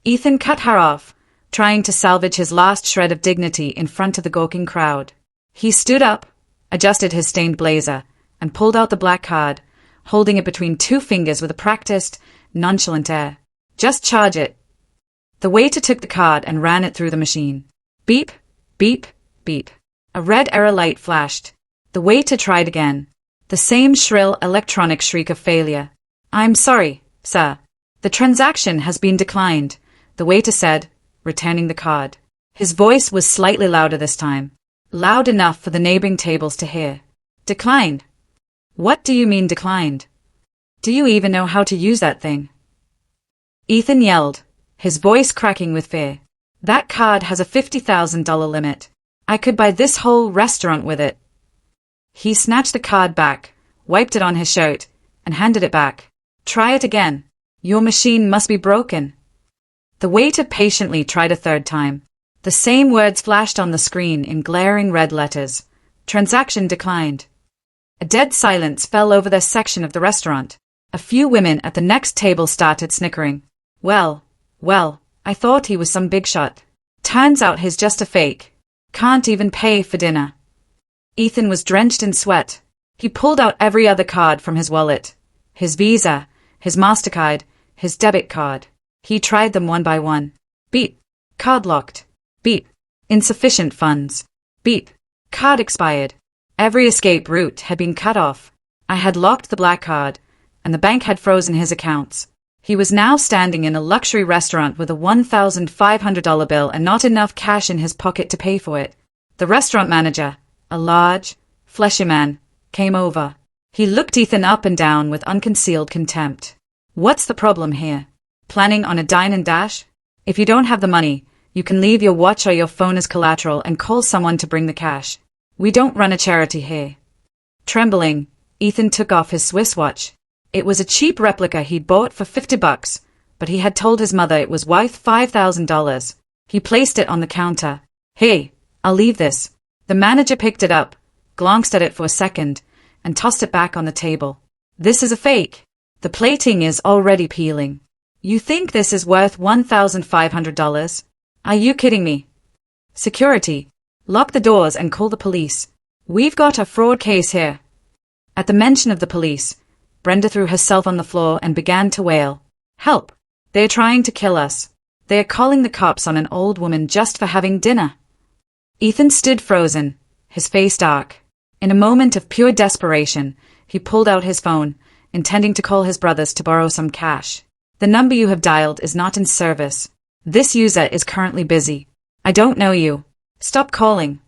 Ethan cut her off, trying to salvage his last shred of dignity in front of the gawking crowd. He stood up, adjusted his stained blazer, and pulled out the black card, holding it between two fingers with a practiced, nonchalant air. "Just charge it." The waiter took the card and ran it through the machine. Beep, beep, beep. A red error light flashed. The waiter tried again. The same shrill electronic shriek of failure. "I'm sorry, sir. The transaction has been declined," the waiter said, returning the card. His voice was slightly louder this time, loud enough for the neighboring tables to hear. "Declined? What do you mean declined? Do you even know how to use that thing?" Ethan yelled, his voice cracking with fear. "That card has a $50,000 limit. I could buy this whole restaurant with it." He snatched the card back, wiped it on his shirt, and handed it back. "Try it again. Your machine must be broken." The waiter patiently tried a third time. The same words flashed on the screen in glaring red letters. Transaction declined. A dead silence fell over their section of the restaurant. A few women at the next table started snickering. Well, I thought he was some big shot. Turns out he's just a fake. Can't even pay for dinner." Ethan was drenched in sweat. He pulled out every other card from his wallet. His Visa, his MasterCard, his debit card. He tried them one by one. Beep. Card locked. Beep. Insufficient funds. Beep. Card expired. Every escape route had been cut off. I had locked the black card, and the bank had frozen his accounts. He was now standing in a luxury restaurant with a $1,500 bill and not enough cash in his pocket to pay for it. The restaurant manager, a large, fleshy man, came over. He looked Ethan up and down with unconcealed contempt. "What's the problem here? Planning on a dine and dash? If you don't have the money, you can leave your watch or your phone as collateral and call someone to bring the cash. We don't run a charity here." Trembling, Ethan took off his Swiss watch. It was a cheap replica he'd bought for $50, but he had told his mother it was worth $5,000. He placed it on the counter. "Hey, I'll leave this." The manager picked it up, glanced at it for a second, and tossed it back on the table. "This is a fake. The plating is already peeling. You think this is worth $1,500? Are you kidding me? Security, lock the doors and call the police. We've got a fraud case here." At the mention of the police, Brenda threw herself on the floor and began to wail. "Help! They're trying to kill us. They're calling the cops on an old woman just for having dinner." Ethan stood frozen, his face dark. In a moment of pure desperation, he pulled out his phone, intending to call his brothers to borrow some cash. "The number you have dialed is not in service. This user is currently busy. I don't know you. Stop calling."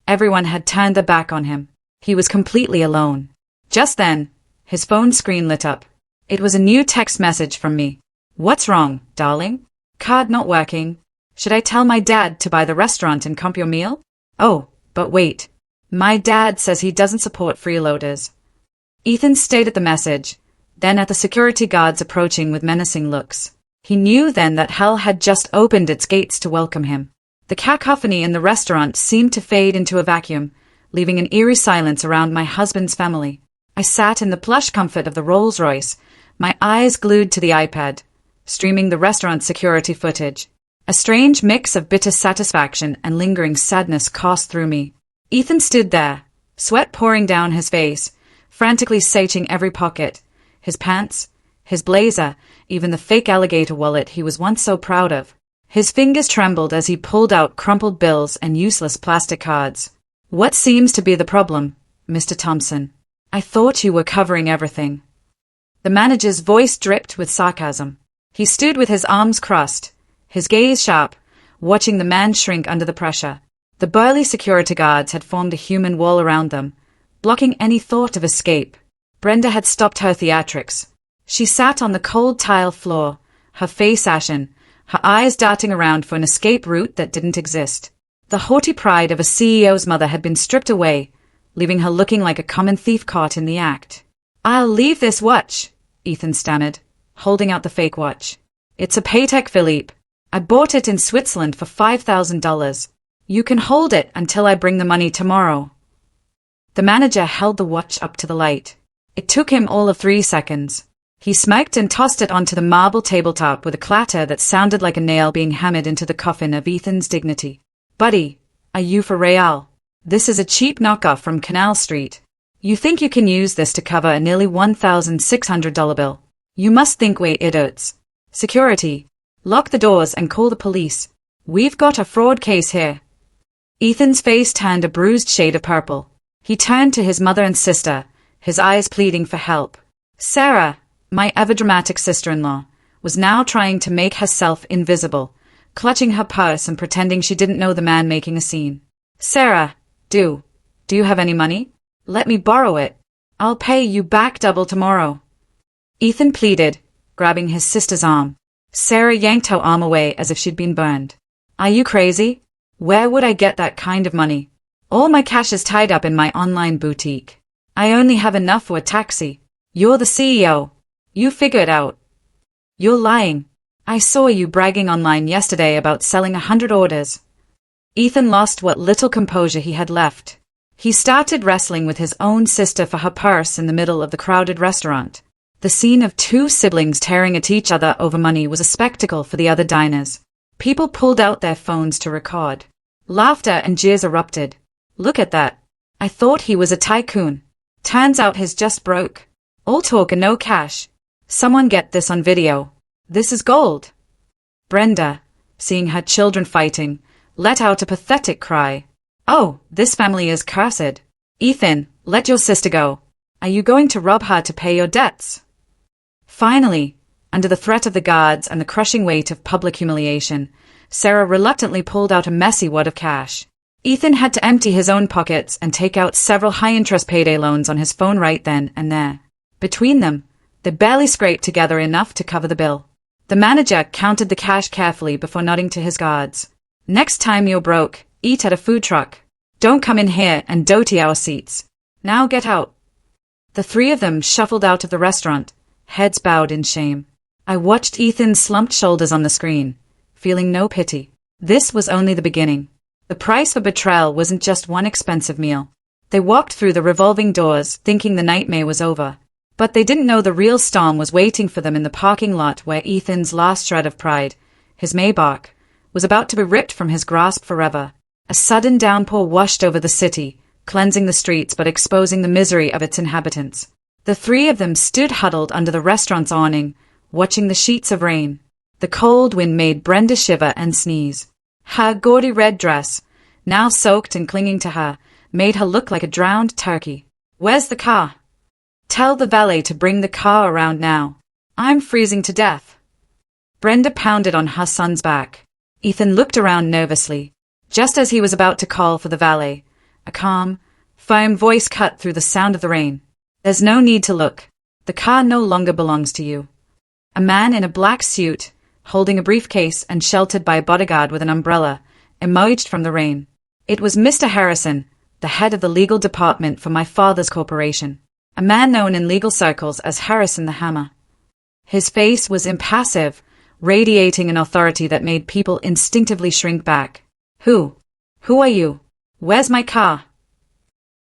Everyone had turned their back on him. He was completely alone. Just then, his phone screen lit up. It was a new text message from me. "What's wrong, darling? Card not working. Should I tell my dad to buy the restaurant and comp your meal? Oh, but wait. My dad says he doesn't support freeloaders." Ethan stared at the message, then at the security guards approaching with menacing looks. He knew then that hell had just opened its gates to welcome him. The cacophony in the restaurant seemed to fade into a vacuum, leaving an eerie silence around my husband's family. I sat in the plush comfort of the Rolls-Royce, my eyes glued to the iPad, streaming the restaurant security footage. A strange mix of bitter satisfaction and lingering sadness coursed through me. Ethan stood there, sweat pouring down his face, frantically searching every pocket, his pants, his blazer, even the fake alligator wallet he was once so proud of. His fingers trembled as he pulled out crumpled bills and useless plastic cards. What seems to be the problem, Mr. Thompson? I thought you were covering everything. The manager's voice dripped with sarcasm. He stood with his arms crossed, his gaze sharp, watching the man shrink under the pressure. The burly security guards had formed a human wall around them, blocking any thought of escape. Brenda had stopped her theatrics. She sat on the cold tile floor, her face ashen, her eyes darting around for an escape route that didn't exist. The haughty pride of a CEO's mother had been stripped away, leaving her looking like a common thief caught in the act. I'll leave this watch, Ethan stammered, holding out the fake watch. It's a Patek Philippe. I bought it in Switzerland for $5,000. You can hold it until I bring the money tomorrow. The manager held the watch up to the light. It took him all of 3 seconds. He smirked and tossed it onto the marble tabletop with a clatter that sounded like a nail being hammered into the coffin of Ethan's dignity. Buddy, are you for real? This is a cheap knockoff from Canal Street. You think you can use this to cover a nearly $1,600 bill? You must think we're idiots. Security, lock the doors and call the police. We've got a fraud case here. Ethan's face turned a bruised shade of purple. He turned to his mother and sister, his eyes pleading for help. Sarah, my ever-dramatic sister-in-law, was now trying to make herself invisible, clutching her purse and pretending she didn't know the man making a scene. Sarah, do you have any money? Let me borrow it. I'll pay you back double tomorrow. Ethan pleaded, grabbing his sister's arm. Sarah yanked her arm away as if she'd been burned. Are you crazy? Where would I get that kind of money? All my cash is tied up in my online boutique. I only have enough for a taxi. You're the CEO. You figure it out. You're lying. I saw you bragging online yesterday about selling 100 orders. Ethan lost what little composure he had left. He started wrestling with his own sister for her purse in the middle of the crowded restaurant. The scene of two siblings tearing at each other over money was a spectacle for the other diners. People pulled out their phones to record. Laughter and jeers erupted. Look at that. I thought he was a tycoon. Turns out he's just broke. All talk and no cash. Someone get this on video. This is gold. Brenda, seeing her children fighting, let out a pathetic cry. Oh, this family is cursed. Ethan, let your sister go. Are you going to rob her to pay your debts? Finally, under the threat of the guards and the crushing weight of public humiliation, Sarah reluctantly pulled out a messy wad of cash. Ethan had to empty his own pockets and take out several high-interest payday loans on his phone right then and there. Between them, they barely scraped together enough to cover the bill. The manager counted the cash carefully before nodding to his guards. Next time you're broke, eat at a food truck. Don't come in here and doty our seats. Now get out. The three of them shuffled out of the restaurant, heads bowed in shame. I watched Ethan's slumped shoulders on the screen, feeling no pity. This was only the beginning. The price for betrayal wasn't just one expensive meal. They walked through the revolving doors, thinking the nightmare was over. But they didn't know the real storm was waiting for them in the parking lot where Ethan's last shred of pride, his Maybach, was about to be ripped from his grasp forever. A sudden downpour washed over the city, cleansing the streets but exposing the misery of its inhabitants. The three of them stood huddled under the restaurant's awning, watching the sheets of rain. The cold wind made Brenda shiver and sneeze. Her gaudy red dress, now soaked and clinging to her, made her look like a drowned turkey. Where's the car? Tell the valet to bring the car around now. I'm freezing to death. Brenda pounded on her son's back. Ethan looked around nervously. Just as he was about to call for the valet, a calm, firm voice cut through the sound of the rain. There's no need to look. The car no longer belongs to you. A man in a black suit, holding a briefcase and sheltered by a bodyguard with an umbrella, emerged from the rain. It was Mr. Harrison, the head of the legal department for my father's corporation, a man known in legal circles as Harrison the Hammer. His face was impassive, radiating an authority that made people instinctively shrink back. Who are you? Where's my car?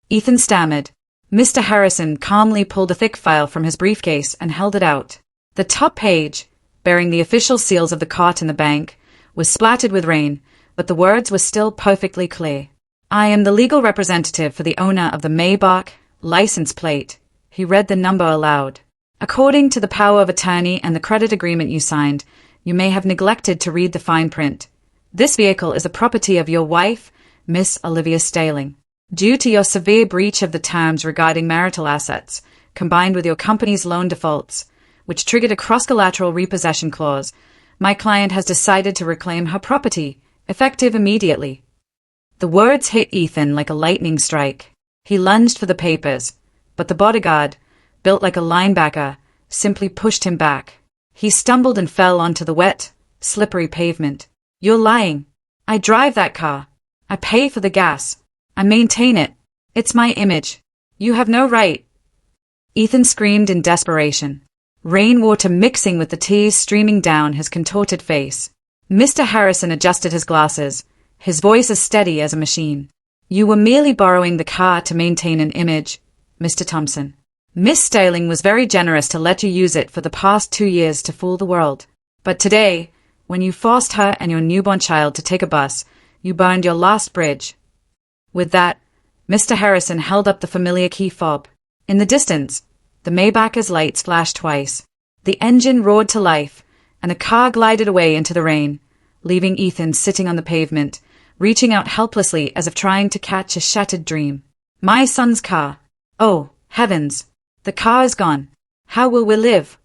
Ethan stammered. Mr. Harrison calmly pulled a thick file from his briefcase and held it out. The top page, bearing the official seals of the court and the bank, was splattered with rain, but the words were still perfectly clear. I am the legal representative for the owner of the Maybach license plate. He read the number aloud. According to the power of attorney and the credit agreement you signed, You may have neglected to read the fine print. This vehicle is a property of your wife, Miss Olivia Staling. Due to your severe breach of the terms regarding marital assets, combined with your company's loan defaults, which triggered a cross-collateral repossession clause, my client has decided to reclaim her property, effective immediately. The words hit Ethan like a lightning strike. He lunged for the papers, but the bodyguard, built like a linebacker, simply pushed him back. He stumbled and fell onto the wet, slippery pavement. You're lying. I drive that car. I pay for the gas. I maintain it. It's my image. You have no right. Ethan screamed in desperation, rainwater mixing with the tears streaming down his contorted face. Mr. Harrison adjusted his glasses, his voice as steady as a machine. You were merely borrowing the car to maintain an image, Mr. Thompson. Miss Staling was very generous to let you use it for the past 2 years to fool the world. But today, when you forced her and your newborn child to take a bus, you burned your last bridge. With that, Mr. Harrison held up the familiar key fob. In the distance, the Maybach's lights flashed twice. The engine roared to life, and the car glided away into the rain, leaving Ethan sitting on the pavement, reaching out helplessly as if trying to catch a shattered dream. My son's car. Oh, heavens. The car is gone. How will we live?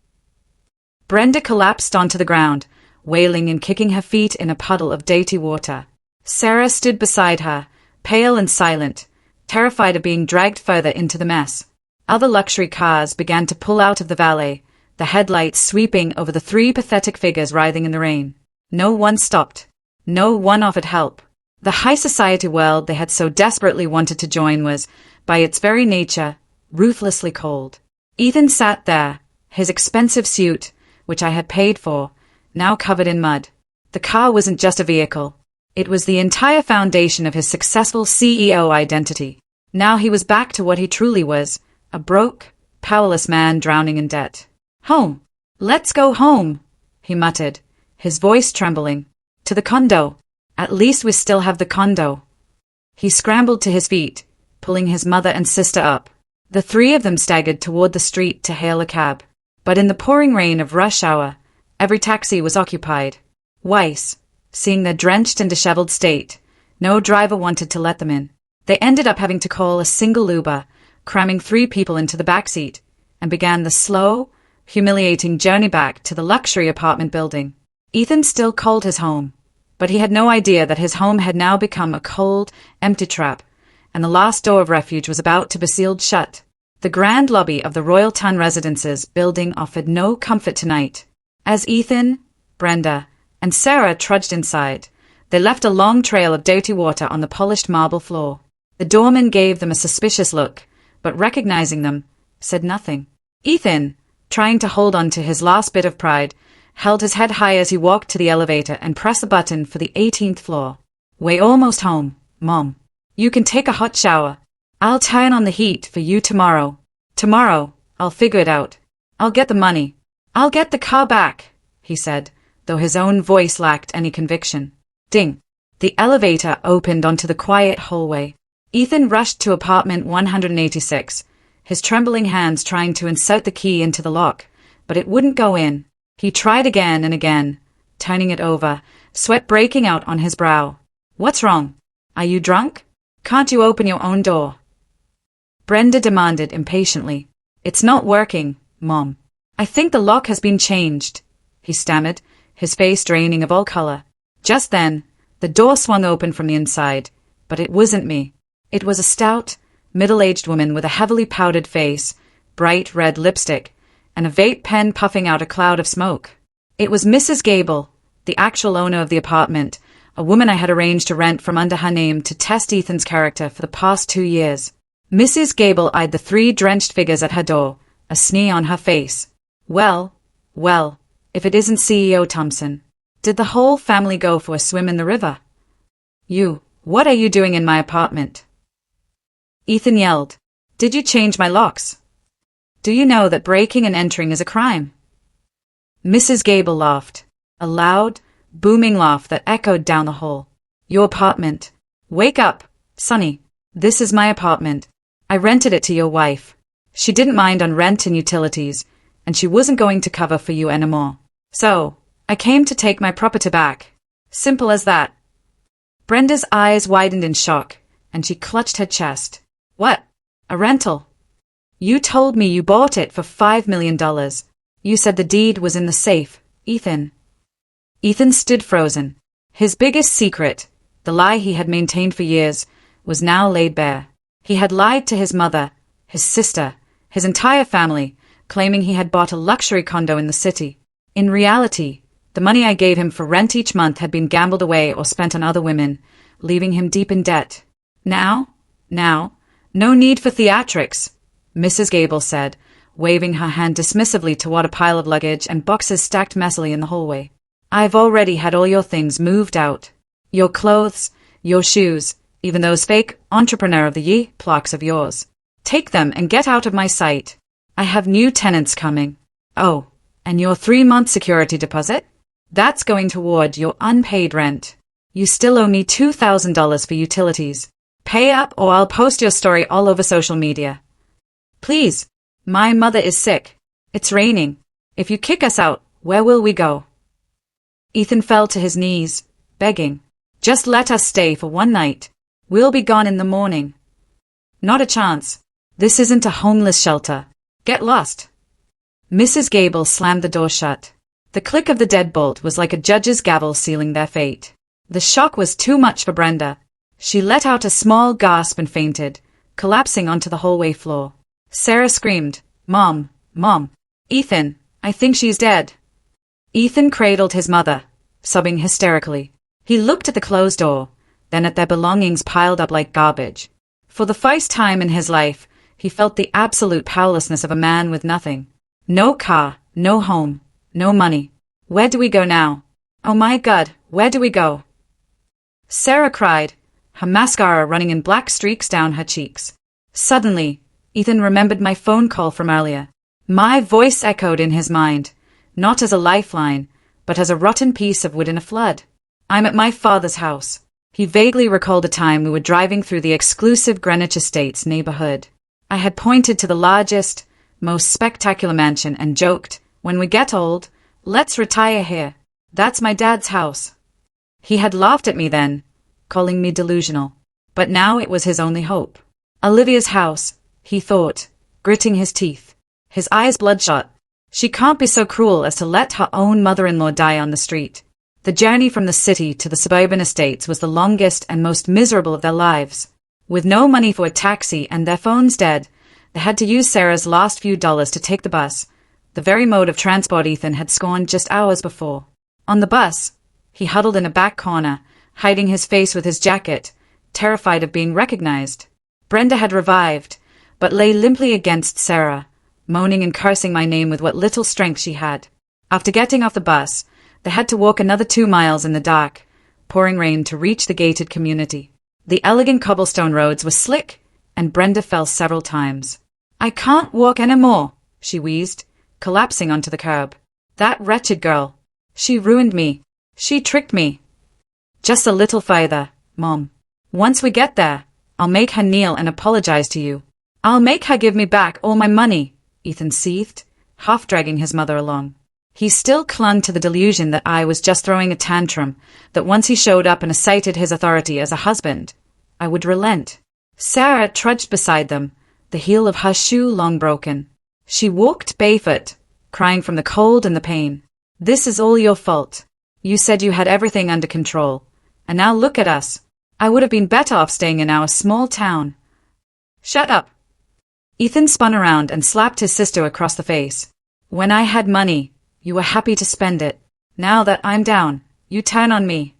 Brenda collapsed onto the ground, wailing and kicking her feet in a puddle of dirty water. Sarah stood beside her, pale and silent, terrified of being dragged further into the mess. Other luxury cars began to pull out of the valley, the headlights sweeping over the 3 pathetic figures writhing in the rain. No one stopped. No one offered help. The high society world they had so desperately wanted to join was, by its very nature, ruthlessly cold. Ethan sat there, his expensive suit, which I had paid for, now covered in mud. The car wasn't just a vehicle. It was the entire foundation of his successful CEO identity. Now he was back to what he truly was, a broke, powerless man drowning in debt. Home. Let's go home, he muttered, his voice trembling. To the condo. At least we still have the condo. He scrambled to his feet, pulling his mother and sister up. The 3 of them staggered toward the street to hail a cab. But in the pouring rain of rush hour, every taxi was occupied. Weiss, seeing their drenched and disheveled state, no driver wanted to let them in. They ended up having to call a single Uber, cramming 3 people into the backseat, and began the slow, humiliating journey back to the luxury apartment building. Ethan still called his home, but he had no idea that his home had now become a cold, empty trap, and the last door of refuge was about to be sealed shut. The grand lobby of the Royal Town Residences building offered no comfort tonight. As Ethan, Brenda, and Sarah trudged inside, they left a long trail of dirty water on the polished marble floor. The doorman gave them a suspicious look, but recognizing them, said nothing. Ethan, trying to hold on to his last bit of pride, held his head high as he walked to the elevator and pressed the button for the 18th floor. We're almost home, Mom. You can take a hot shower. I'll turn on the heat for you tomorrow. Tomorrow, I'll figure it out. I'll get the money. I'll get the car back, he said, though his own voice lacked any conviction. Ding. The elevator opened onto the quiet hallway. Ethan rushed to apartment 186, his trembling hands trying to insert the key into the lock, but it wouldn't go in. He tried again and again, turning it over, sweat breaking out on his brow. What's wrong? Are you drunk? Can't you open your own door? Brenda demanded impatiently. It's not working, Mom. I think the lock has been changed, he stammered, his face draining of all color. Just then, the door swung open from the inside, but it wasn't me. It was a stout, middle-aged woman with a heavily powdered face, bright red lipstick, and a vape pen puffing out a cloud of smoke. It was Mrs. Gable, the actual owner of the apartment, a woman I had arranged to rent from under her name to test Ethan's character for the past 2 years. Mrs. Gable eyed the 3 drenched figures at her door, a sneer on her face. Well, if it isn't CEO Thompson. Did the whole family go for a swim in the river? What are you doing in my apartment? Ethan yelled. Did you change my locks? Do you know that breaking and entering is a crime? Mrs. Gable laughed, a loud, booming laugh that echoed down the hall. Your apartment. Wake up, Sonny. This is my apartment. I rented it to your wife. She didn't mind on rent and utilities, and she wasn't going to cover for you anymore. So, I came to take my property back. Simple as that. Brenda's eyes widened in shock, and she clutched her chest. What? A rental? You told me you bought it for $5 million. You said the deed was in the safe, Ethan. Ethan stood frozen. His biggest secret, the lie he had maintained for years, was now laid bare. He had lied to his mother, his sister, his entire family, claiming he had bought a luxury condo in the city. In reality, the money I gave him for rent each month had been gambled away or spent on other women, leaving him deep in debt. Now, no need for theatrics, Mrs. Gable said, waving her hand dismissively toward a pile of luggage and boxes stacked messily in the hallway. I've already had all your things moved out. Your clothes, your shoes, even those fake Entrepreneur of the Year plaques of yours. Take them and get out of my sight. I have new tenants coming. Oh, and your 3-month security deposit? That's going toward your unpaid rent. You still owe me $2,000 for utilities. Pay up or I'll post your story all over social media. Please, my mother is sick. It's raining. If you kick us out, where will we go? Ethan fell to his knees, begging. Just let us stay for one night. We'll be gone in the morning. Not a chance. This isn't a homeless shelter. Get lost. Mrs. Gable slammed the door shut. The click of the deadbolt was like a judge's gavel sealing their fate. The shock was too much for Brenda. She let out a small gasp and fainted, collapsing onto the hallway floor. Sarah screamed, Mom, Mom. Ethan, I think she's dead. Ethan cradled his mother, sobbing hysterically. He looked at the closed door, then at their belongings piled up like garbage. For the first time in his life, he felt the absolute powerlessness of a man with nothing. No car, no home, no money. Where do we go now? Oh my God, where do we go? Sarah cried, her mascara running in black streaks down her cheeks. Suddenly, Ethan remembered my phone call from earlier. My voice echoed in his mind, not as a lifeline, but as a rotten piece of wood in a flood. I'm at my father's house. He vaguely recalled a time we were driving through the exclusive Greenwich Estates neighborhood. I had pointed to the largest, most spectacular mansion and joked, when we get old, let's retire here. That's my dad's house. He had laughed at me then, calling me delusional. But now it was his only hope. Olivia's house, he thought, gritting his teeth, his eyes bloodshot. She can't be so cruel as to let her own mother-in-law die on the street. The journey from the city to the suburban estates was the longest and most miserable of their lives. With no money for a taxi and their phones dead, they had to use Sarah's last few dollars to take the bus, the very mode of transport Ethan had scorned just hours before. On the bus, he huddled in a back corner, hiding his face with his jacket, terrified of being recognized. Brenda had revived, but lay limply against Sarah, moaning and cursing my name with what little strength she had. After getting off the bus, they had to walk another 2 miles in the dark, pouring rain to reach the gated community. The elegant cobblestone roads were slick, and Brenda fell several times. I can't walk anymore, she wheezed, collapsing onto the curb. That wretched girl. She ruined me. She tricked me. Just a little further, Mom. Once we get there, I'll make her kneel and apologize to you. I'll make her give me back all my money, Ethan seethed, half dragging his mother along. He still clung to the delusion that I was just throwing a tantrum, that once he showed up and asserted his authority as a husband, I would relent. Sarah trudged beside them, the heel of her shoe long broken. She walked barefoot, crying from the cold and the pain. This is all your fault. You said you had everything under control, and now look at us. I would have been better off staying in our small town. Shut up. Ethan spun around and slapped his sister across the face. When I had money, you were happy to spend it. Now that I'm down, you turn on me.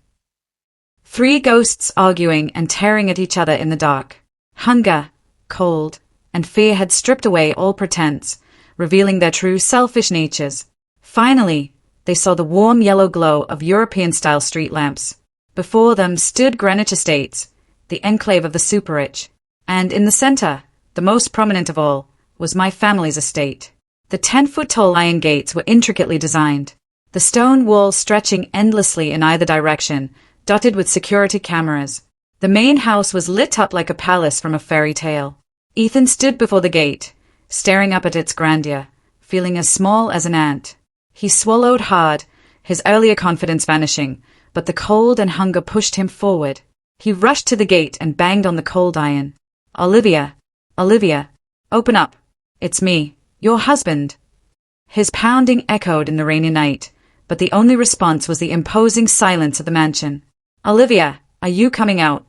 3 ghosts arguing and tearing at each other in the dark. Hunger, cold, and fear had stripped away all pretense, revealing their true selfish natures. Finally, they saw the warm yellow glow of European-style street lamps. Before them stood Greenwich Estates, the enclave of the super-rich. And in the center, the most prominent of all, was my family's estate. The 10-foot-tall iron gates were intricately designed, the stone walls stretching endlessly in either direction, dotted with security cameras. The main house was lit up like a palace from a fairy tale. Ethan stood before the gate, staring up at its grandeur, feeling as small as an ant. He swallowed hard, his earlier confidence vanishing, but the cold and hunger pushed him forward. He rushed to the gate and banged on the cold iron. "Olivia! Olivia! Open up! It's me, your husband!" His pounding echoed in the rainy night, but the only response was the imposing silence of the mansion. "Olivia, are you coming out?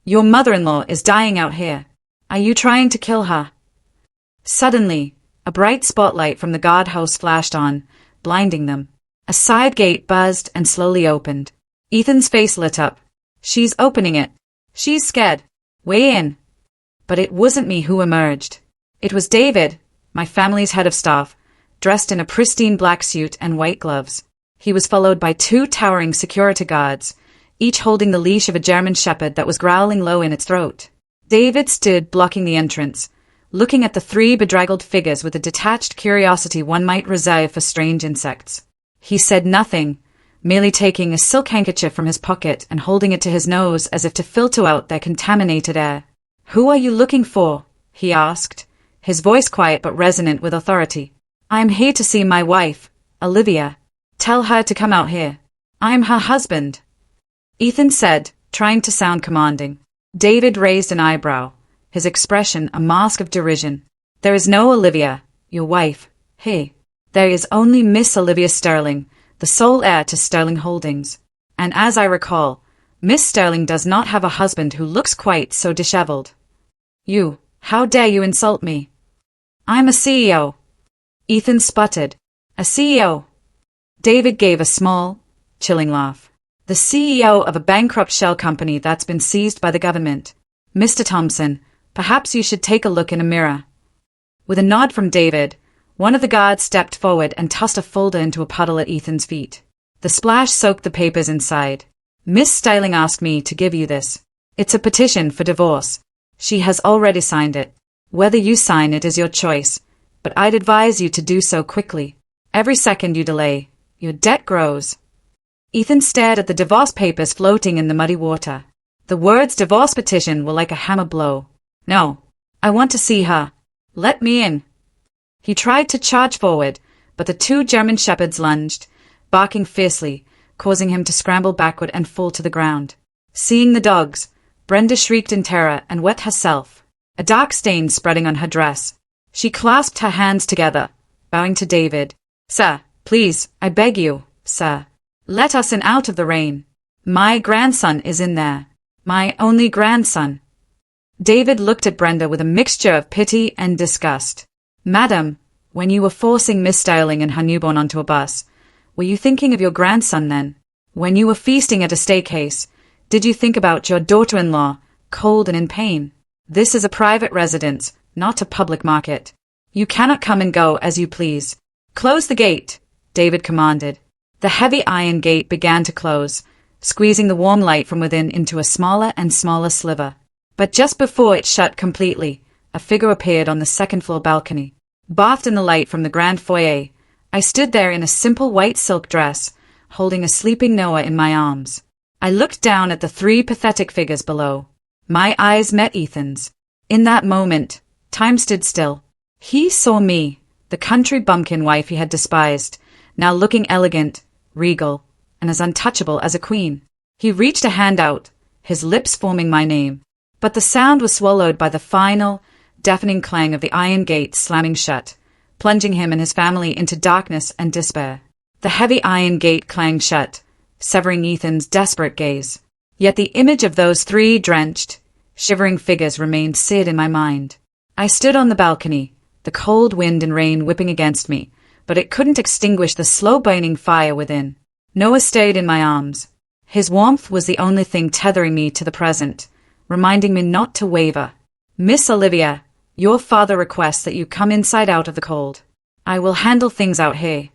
Your mother-in-law is dying out here. Are you trying to kill her?" Suddenly, a bright spotlight from the guardhouse flashed on, blinding them. A side gate buzzed and slowly opened. Ethan's face lit up. "She's opening it. She's scared. Way in." But it wasn't me who emerged. It was David, my family's head of staff, dressed in a pristine black suit and white gloves. He was followed by 2 towering security guards, each holding the leash of a German shepherd that was growling low in its throat. David stood blocking the entrance, looking at the 3 bedraggled figures with a detached curiosity one might reserve for strange insects. He said nothing, merely taking a silk handkerchief from his pocket and holding it to his nose as if to filter out their contaminated air. "Who are you looking for?" he asked, his voice quiet but resonant with authority. "I'm here to see my wife, Olivia. Tell her to come out here. I'm her husband," Ethan said, trying to sound commanding. David raised an eyebrow, his expression a mask of derision. "There is no Olivia, your wife, here. There is only Miss Olivia Sterling, the sole heir to Sterling Holdings. And as I recall, Miss Sterling does not have a husband who looks quite so disheveled. How dare you insult me? I'm a CEO." Ethan sputtered. "A CEO?" David gave a small, chilling laugh. "The CEO of a bankrupt shell company that's been seized by the government. Mr. Thompson, perhaps you should take a look in a mirror." With a nod from David, one of the guards stepped forward and tossed a folder into a puddle at Ethan's feet. The splash soaked the papers inside. "Miss Sterling asked me to give you this. It's a petition for divorce. She has already signed it. Whether you sign it is your choice, but I'd advise you to do so quickly. Every second you delay, your debt grows." Ethan stared at the divorce papers floating in the muddy water. The words divorce petition were like a hammer blow. "No, I want to see her. Let me in." He tried to charge forward, but the 2 German shepherds lunged, barking fiercely, causing him to scramble backward and fall to the ground. Seeing the dogs, Brenda shrieked in terror and wet herself, a dark stain spreading on her dress. She clasped her hands together, bowing to David. "Sir, please, I beg you, sir. Let us in out of the rain. My grandson is in there. My only grandson." David looked at Brenda with a mixture of pity and disgust. "Madam, when you were forcing Miss Sterling and her newborn onto a bus, were you thinking of your grandson then? When you were feasting at a steakhouse, did you think about your daughter-in-law, cold and in pain? This is a private residence, not a public market. You cannot come and go as you please. Close the gate," David commanded. The heavy iron gate began to close, squeezing the warm light from within into a smaller and smaller sliver. But just before it shut completely, a figure appeared on the second-floor balcony. Bathed in the light from the grand foyer, I stood there in a simple white silk dress, holding a sleeping Noah in my arms. I looked down at the 3 pathetic figures below. My eyes met Ethan's. In that moment, time stood still. He saw me, the country bumpkin wife he had despised, now looking elegant, regal, and as untouchable as a queen. He reached a hand out, his lips forming my name, but the sound was swallowed by the final, deafening clang of the iron gate slamming shut, plunging him and his family into darkness and despair. The heavy iron gate clanged shut, severing Ethan's desperate gaze. Yet the image of those 3 drenched, shivering figures remained seared in my mind. I stood on the balcony, the cold wind and rain whipping against me, but it couldn't extinguish the slow-burning fire within. Noah stayed in my arms. His warmth was the only thing tethering me to the present, reminding me not to waver. "Miss Olivia, your father requests that you come inside out of the cold. I will handle things out here."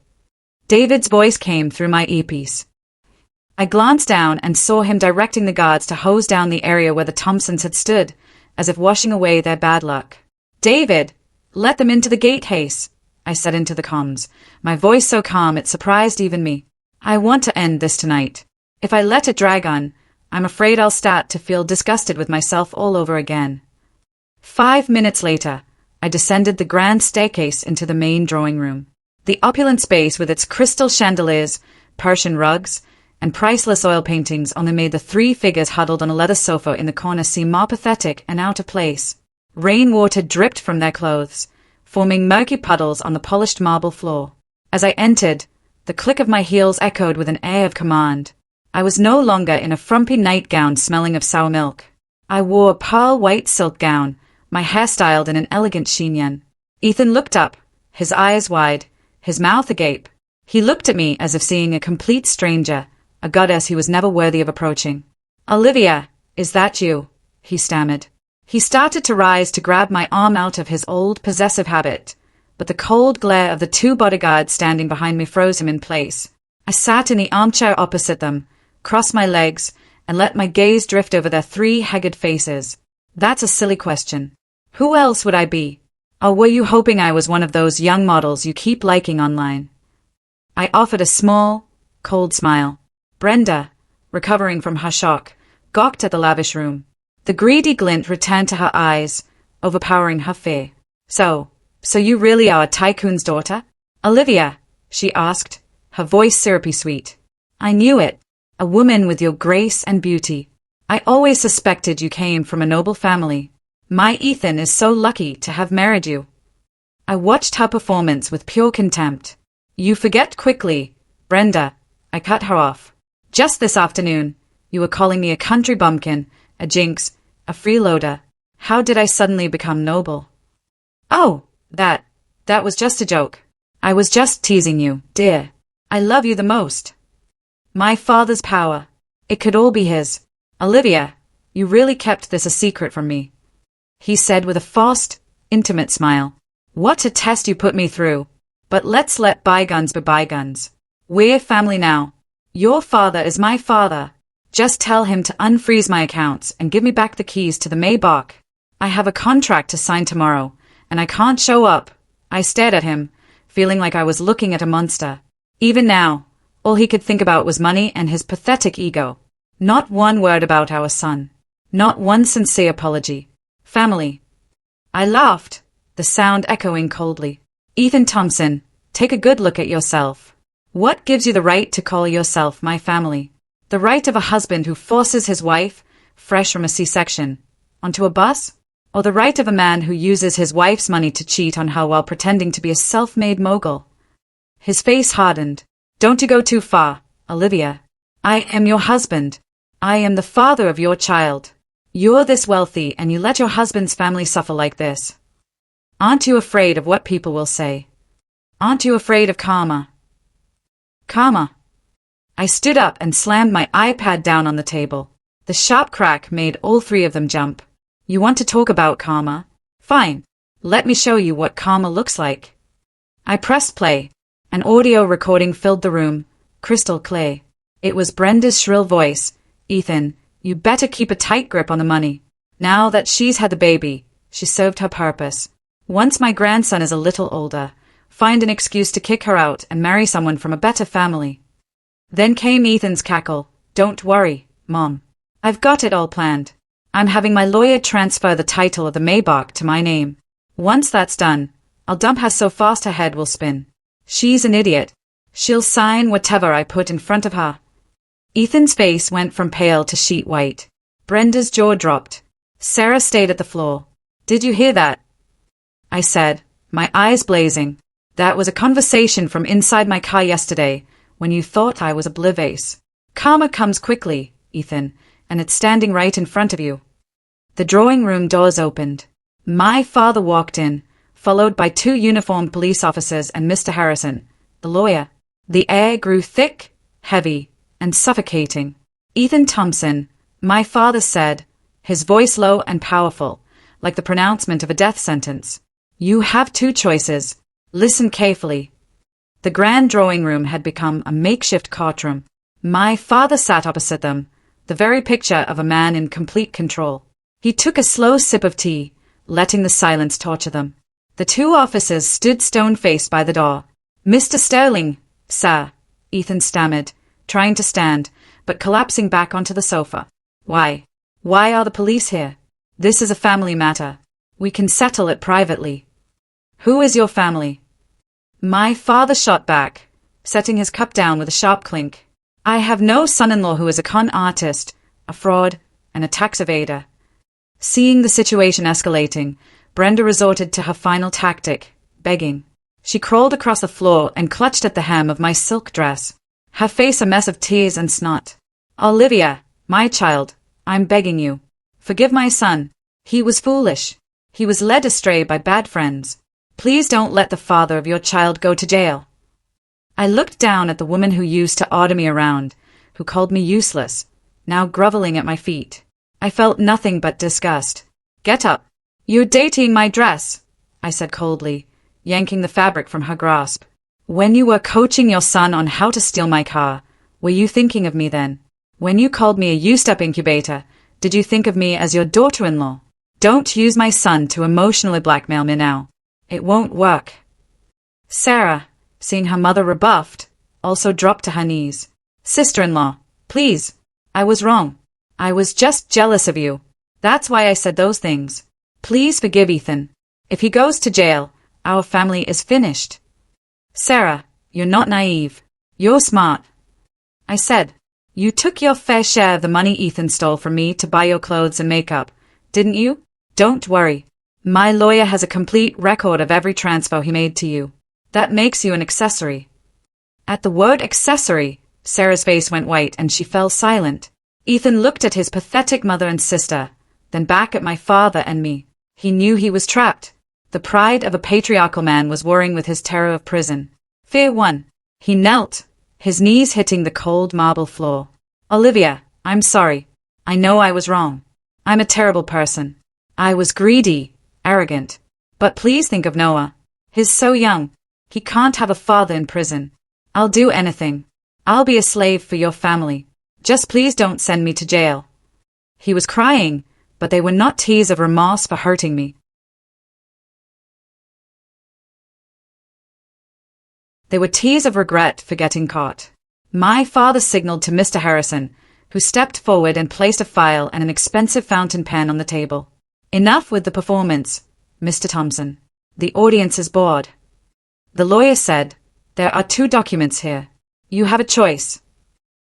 David's voice came through my earpiece. I glanced down and saw him directing the guards to hose down the area where the Thompsons had stood, as if washing away their bad luck. "David, let them into the gatehouse," I said into the comms, my voice so calm it surprised even me. "I want to end this tonight. If I let it drag on, I'm afraid I'll start to feel disgusted with myself all over again." 5 minutes later, I descended the grand staircase into the main drawing room. The opulent space with its crystal chandeliers, Persian rugs, and priceless oil paintings only made the three figures huddled on a leather sofa in the corner seem more pathetic and out of place. Rainwater dripped from their clothes, forming murky puddles on the polished marble floor. As I entered, the click of my heels echoed with an air of command. I was no longer in a frumpy nightgown smelling of sour milk. I wore a pearl-white silk gown, my hair styled in an elegant chignon. Ethan looked up, his eyes wide, his mouth agape. He looked at me as if seeing a complete stranger, a goddess he was never worthy of approaching. "Olivia, is that you?" he stammered. He started to rise to grab my arm out of his old possessive habit, but the cold glare of the two bodyguards standing behind me froze him in place. I sat in the armchair opposite them, crossed my legs, and let my gaze drift over their three haggard faces. "That's a silly question. Who else would I be? Or were you hoping I was one of those young models you keep liking online?" I offered a small, cold smile. Brenda, recovering from her shock, gawked at the lavish room. The greedy glint returned to her eyes, overpowering her fear. So you really are a tycoon's daughter? "Olivia," she asked, her voice syrupy sweet. "I knew it. A woman with your grace and beauty. I always suspected you came from a noble family. My Ethan is so lucky to have married you." I watched her performance with pure contempt. "You forget quickly, Brenda," I cut her off. "Just this afternoon, you were calling me a country bumpkin, a jinx, a freeloader. How did I suddenly become noble?" "Oh, that was just a joke. I was just teasing you, dear. I love you the most." My father's power. It could all be his. "Olivia, you really kept this a secret from me," he said with a forced, intimate smile. "What a test you put me through. But let's let bygones be bygones. We're family now. Your father is my father. Just tell him to unfreeze my accounts and give me back the keys to the Maybach. I have a contract to sign tomorrow, and I can't show up." I stared at him, feeling like I was looking at a monster. Even now, all he could think about was money and his pathetic ego. Not one word about our son. Not one sincere apology. Family. I laughed, the sound echoing coldly. "Ethan Thompson, take a good look at yourself. What gives you the right to call yourself my family? The right of a husband who forces his wife, fresh from a C-section, onto a bus? Or the right of a man who uses his wife's money to cheat on her while pretending to be a self-made mogul?" His face hardened. "Don't you go too far, Olivia. I am your husband. I am the father of your child. You're this wealthy and you let your husband's family suffer like this. Aren't you afraid of what people will say? Aren't you afraid of karma?" Karma. I stood up and slammed my iPad down on the table. The sharp crack made all three of them jump. "You want to talk about karma? Fine. Let me show you what karma looks like." I pressed play. An audio recording filled the room, crystal clear. It was Brenda's shrill voice. "Ethan, you better keep a tight grip on the money. Now that she's had the baby, she served her purpose. Once my grandson is a little older, find an excuse to kick her out and marry someone from a better family." Then came Ethan's cackle. "Don't worry, Mom. I've got it all planned. I'm having my lawyer transfer the title of the Maybach to my name. Once that's done, I'll dump her so fast her head will spin. She's an idiot. She'll sign whatever I put in front of her." Ethan's face went from pale to sheet white. Brenda's jaw dropped. Sarah stayed at the floor. "Did you hear that?" I said, my eyes blazing. "That was a conversation from inside my car yesterday, when you thought I was oblivious. Karma comes quickly, Ethan, and it's standing right in front of you." The drawing room doors opened. My father walked in, followed by two uniformed police officers and Mr. Harrison, the lawyer. The air grew thick, heavy, and suffocating. "Ethan Thompson," my father said, his voice low and powerful, like the pronouncement of a death sentence. "You have two choices. Listen carefully." The grand drawing room had become a makeshift courtroom. My father sat opposite them, the very picture of a man in complete control. He took a slow sip of tea, letting the silence torture them. The two officers stood stone-faced by the door. "Mr. Sterling, sir," Ethan stammered, trying to stand, but collapsing back onto the sofa. Why are the police here? This is a family matter. We can settle it privately." "Who is your family?" My father shot back, setting his cup down with a sharp clink. I have no son-in-law who is a con artist, a fraud, and a tax evader. Seeing the situation escalating, Brenda resorted to her final tactic, begging. She crawled across the floor and clutched at the hem of my silk dress, her face a mess of tears and snot. Olivia, my child, I'm begging you. Forgive my son. He was foolish. He was led astray by bad friends. Please don't let the father of your child go to jail. I looked down at the woman who used to order me around, who called me useless, now groveling at my feet. I felt nothing but disgust. Get up. You're dating my dress, I said coldly, yanking the fabric from her grasp. When you were coaching your son on how to steal my car, were you thinking of me then? When you called me a used-up incubator, did you think of me as your daughter-in-law? Don't use my son to emotionally blackmail me now. It won't work. Sarah, seeing her mother rebuffed, also dropped to her knees. Sister-in-law, please. I was wrong. I was just jealous of you. That's why I said those things. Please forgive Ethan. If he goes to jail, our family is finished. Sarah, you're not naive. You're smart. I said, you took your fair share of the money Ethan stole from me to buy your clothes and makeup, didn't you? Don't worry. My lawyer has a complete record of every transfer he made to you. That makes you an accessory. At the word accessory, Sarah's face went white and she fell silent. Ethan looked at his pathetic mother and sister, then back at my father and me. He knew he was trapped. The pride of a patriarchal man was warring with his terror of prison. Fear won. He knelt, his knees hitting the cold marble floor. Olivia, I'm sorry. I know I was wrong. I'm a terrible person. I was greedy, arrogant. But please think of Noah. He's so young. He can't have a father in prison. I'll do anything. I'll be a slave for your family. Just please don't send me to jail. He was crying, but they were not tears of remorse for hurting me. They were tears of regret for getting caught. My father signaled to Mr. Harrison, who stepped forward and placed a file and an expensive fountain pen on the table. Enough with the performance, Mr. Thompson. The audience is bored. The lawyer said, there are 2 documents here. You have a choice.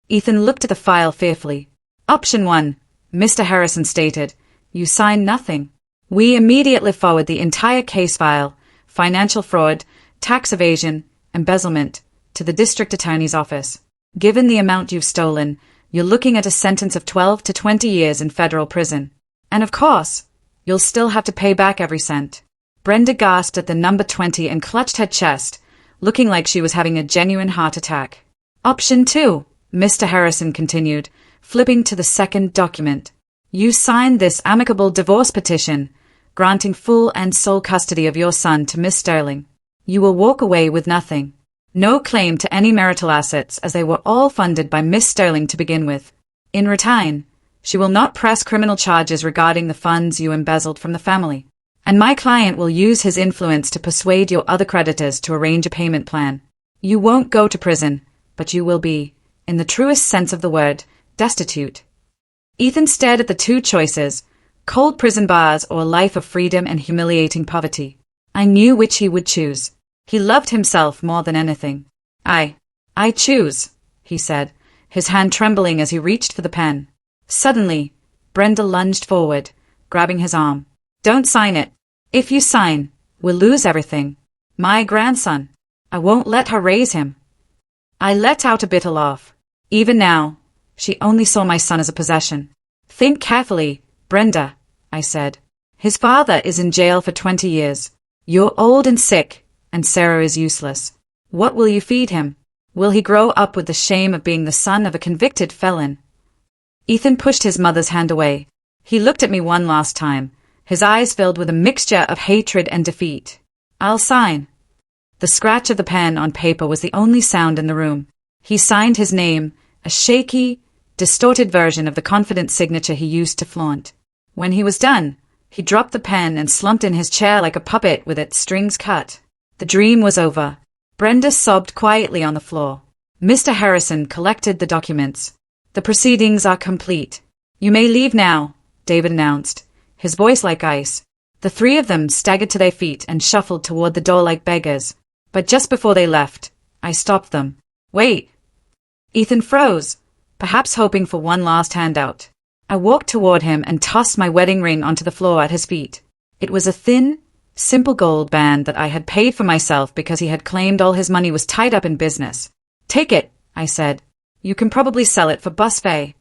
Ethan looked at the file fearfully. Option 1, Mr. Harrison stated, you sign nothing. We immediately forward the entire case file, financial fraud, tax evasion, embezzlement, to the district attorney's office. Given the amount you've stolen, you're looking at a sentence of 12 to 20 years in federal prison. And of course, you'll still have to pay back every cent. Brenda gasped at the number 20 and clutched her chest, looking like she was having a genuine heart attack. Option 2, Mr. Harrison continued, flipping to the second document. You signed this amicable divorce petition, granting full and sole custody of your son to Miss Sterling. You will walk away with nothing. No claim to any marital assets, as they were all funded by Miss Sterling to begin with. In return, she will not press criminal charges regarding the funds you embezzled from the family. And my client will use his influence to persuade your other creditors to arrange a payment plan. You won't go to prison, but you will be, in the truest sense of the word, destitute. Ethan stared at the 2 choices, cold prison bars or a life of freedom and humiliating poverty. I knew which he would choose. He loved himself more than anything. I choose, he said, his hand trembling as he reached for the pen. Suddenly, Brenda lunged forward, grabbing his arm. Don't sign it. If you sign, we'll lose everything. My grandson. I won't let her raise him. I let out a bitter laugh. Even now, she only saw my son as a possession. Think carefully, Brenda, I said. His father is in jail for 20 years. You're old and sick, and Sarah is useless. What will you feed him? Will he grow up with the shame of being the son of a convicted felon? Ethan pushed his mother's hand away. He looked at me one last time, his eyes filled with a mixture of hatred and defeat. I'll sign. The scratch of the pen on paper was the only sound in the room. He signed his name, a shaky, distorted version of the confident signature he used to flaunt. When he was done, he dropped the pen and slumped in his chair like a puppet with its strings cut. The dream was over. Brenda sobbed quietly on the floor. Mr. Harrison collected the documents. The proceedings are complete. You may leave now, David announced, his voice like ice. The 3 of them staggered to their feet and shuffled toward the door like beggars. But just before they left, I stopped them. Wait. Ethan froze, perhaps hoping for one last handout. I walked toward him and tossed my wedding ring onto the floor at his feet. It was a thin, simple gold band that I had paid for myself because he had claimed all his money was tied up in business. Take it, I said. You can probably sell it for bus fare.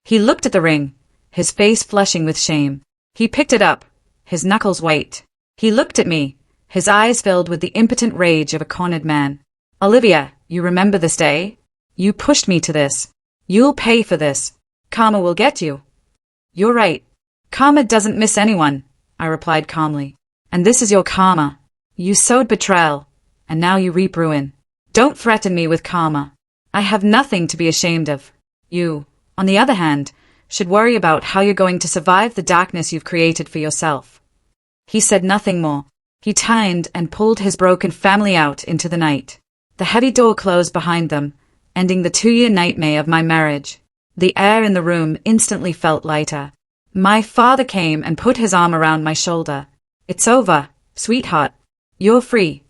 He looked at the ring, his face flushing with shame. He picked it up, his knuckles white. He looked at me, his eyes filled with the impotent rage of a cornered man. Olivia, you remember this day? You pushed me to this. You'll pay for this. Karma will get you. You're right. Karma doesn't miss anyone, I replied calmly. And this is your karma. You sowed betrayal, and now you reap ruin. Don't threaten me with karma. I have nothing to be ashamed of. You, on the other hand, should worry about how you're going to survive the darkness you've created for yourself. He said nothing more. He turned and pulled his broken family out into the night. The heavy door closed behind them, ending the 2-year nightmare of my marriage. The air in the room instantly felt lighter. My father came and put his arm around my shoulder. It's over, sweetheart. You're free.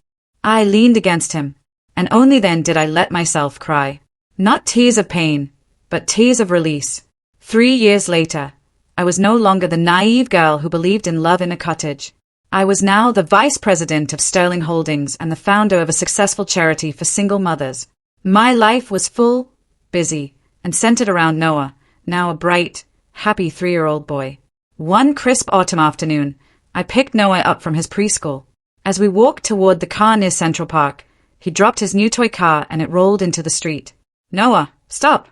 I leaned against him, and only then did I let myself cry. Not tears of pain, but tears of release. 3 years later, I was no longer the naive girl who believed in love in a cottage. I was now the vice president of Sterling Holdings and the founder of a successful charity for single mothers. My life was full, busy, and centered around Noah, now a bright, happy 3-year-old boy. One crisp autumn afternoon, I picked Noah up from his preschool. As we walked toward the car near Central Park, he dropped his new toy car and it rolled into the street. Noah, stop!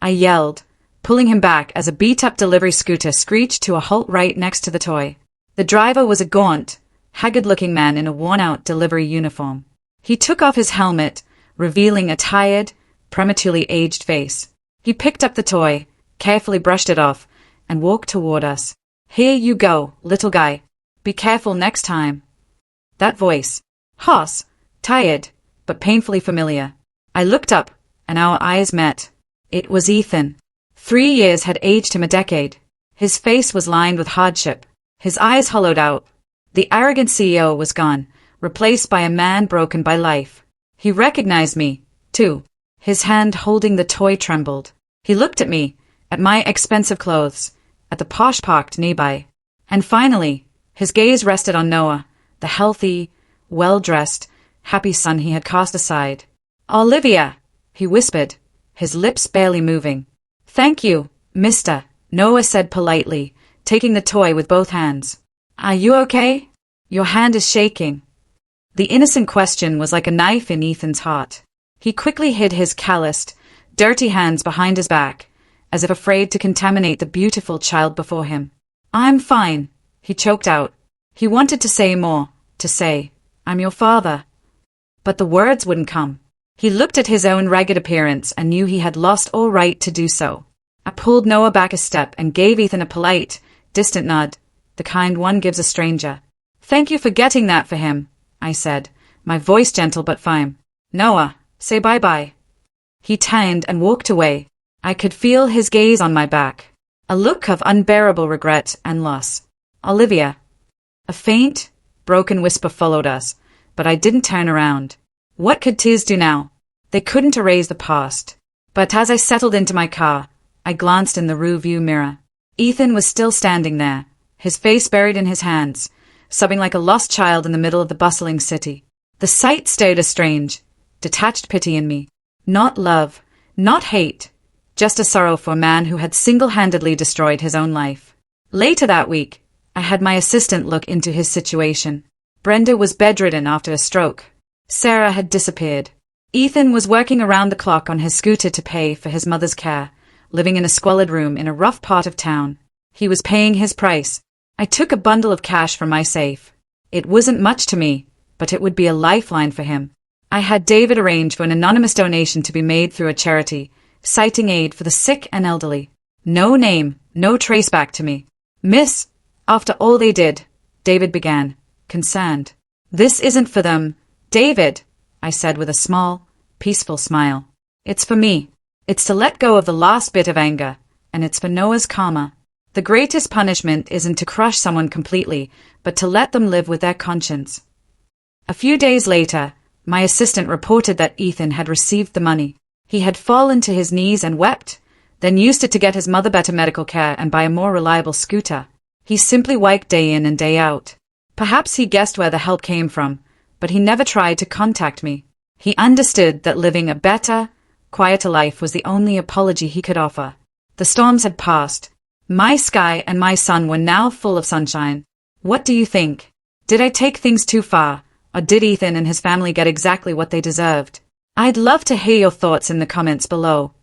I yelled, pulling him back as a beat-up delivery scooter screeched to a halt right next to the toy. The driver was a gaunt, haggard-looking man in a worn-out delivery uniform. He took off his helmet, revealing a tired, prematurely aged face. He picked up the toy, carefully brushed it off, and walked toward us. Here you go, little guy. Be careful next time. That voice, hoarse, tired, but painfully familiar. I looked up, and our eyes met. It was Ethan. 3 years had aged him a decade. His face was lined with hardship, his eyes hollowed out. The arrogant CEO was gone, replaced by a man broken by life. He recognized me, too. His hand holding the toy trembled. He looked at me, at my expensive clothes, at the posh parked nearby. And finally, his gaze rested on Noah, the healthy, well-dressed, happy son he had cast aside. Olivia, he whispered, his lips barely moving. Thank you, mister, Noah said politely, taking the toy with both hands. Are you okay? Your hand is shaking. The innocent question was like a knife in Ethan's heart. He quickly hid his calloused, dirty hands behind his back, as if afraid to contaminate the beautiful child before him. I'm fine, he choked out. He wanted to say more, to say, I'm your father. But the words wouldn't come. He looked at his own ragged appearance and knew he had lost all right to do so. I pulled Noah back a step and gave Ethan a polite, distant nod, the kind one gives a stranger. Thank you for getting that for him, I said, my voice gentle but firm. Noah, say bye-bye. He turned and walked away. I could feel his gaze on my back, a look of unbearable regret and loss. Olivia. A faint, broken whisper followed us, but I didn't turn around. What could tears do now? They couldn't erase the past. But as I settled into my car, I glanced in the rear-view mirror. Ethan was still standing there, his face buried in his hands, sobbing like a lost child in the middle of the bustling city. The sight stirred a strange, detached pity in me. Not love, not hate, just a sorrow for a man who had single-handedly destroyed his own life. Later that week, I had my assistant look into his situation. Brenda was bedridden after a stroke. Sarah had disappeared. Ethan was working around the clock on his scooter to pay for his mother's care, living in a squalid room in a rough part of town. He was paying his price. I took a bundle of cash from my safe. It wasn't much to me, but it would be a lifeline for him. I had David arrange for an anonymous donation to be made through a charity, citing aid for the sick and elderly. No name, no trace back to me. Miss, after all they did, David began, concerned. This isn't for them, David, I said with a small, peaceful smile. It's for me. It's to let go of the last bit of anger, and it's for Noah's karma. The greatest punishment isn't to crush someone completely, but to let them live with their conscience. A few days later, My assistant reported that Ethan had received the money. He had fallen to his knees and wept, then used it to get his mother better medical care and buy a more reliable scooter. He simply worked day in and day out. Perhaps he guessed where the help came from, but he never tried to contact me. He understood that living a better, quieter life was the only apology he could offer. The storms had passed. My sky and my sun were now full of sunshine. What do you think? Did I take things too far, or did Ethan and his family get exactly what they deserved? I'd love to hear your thoughts in the comments below.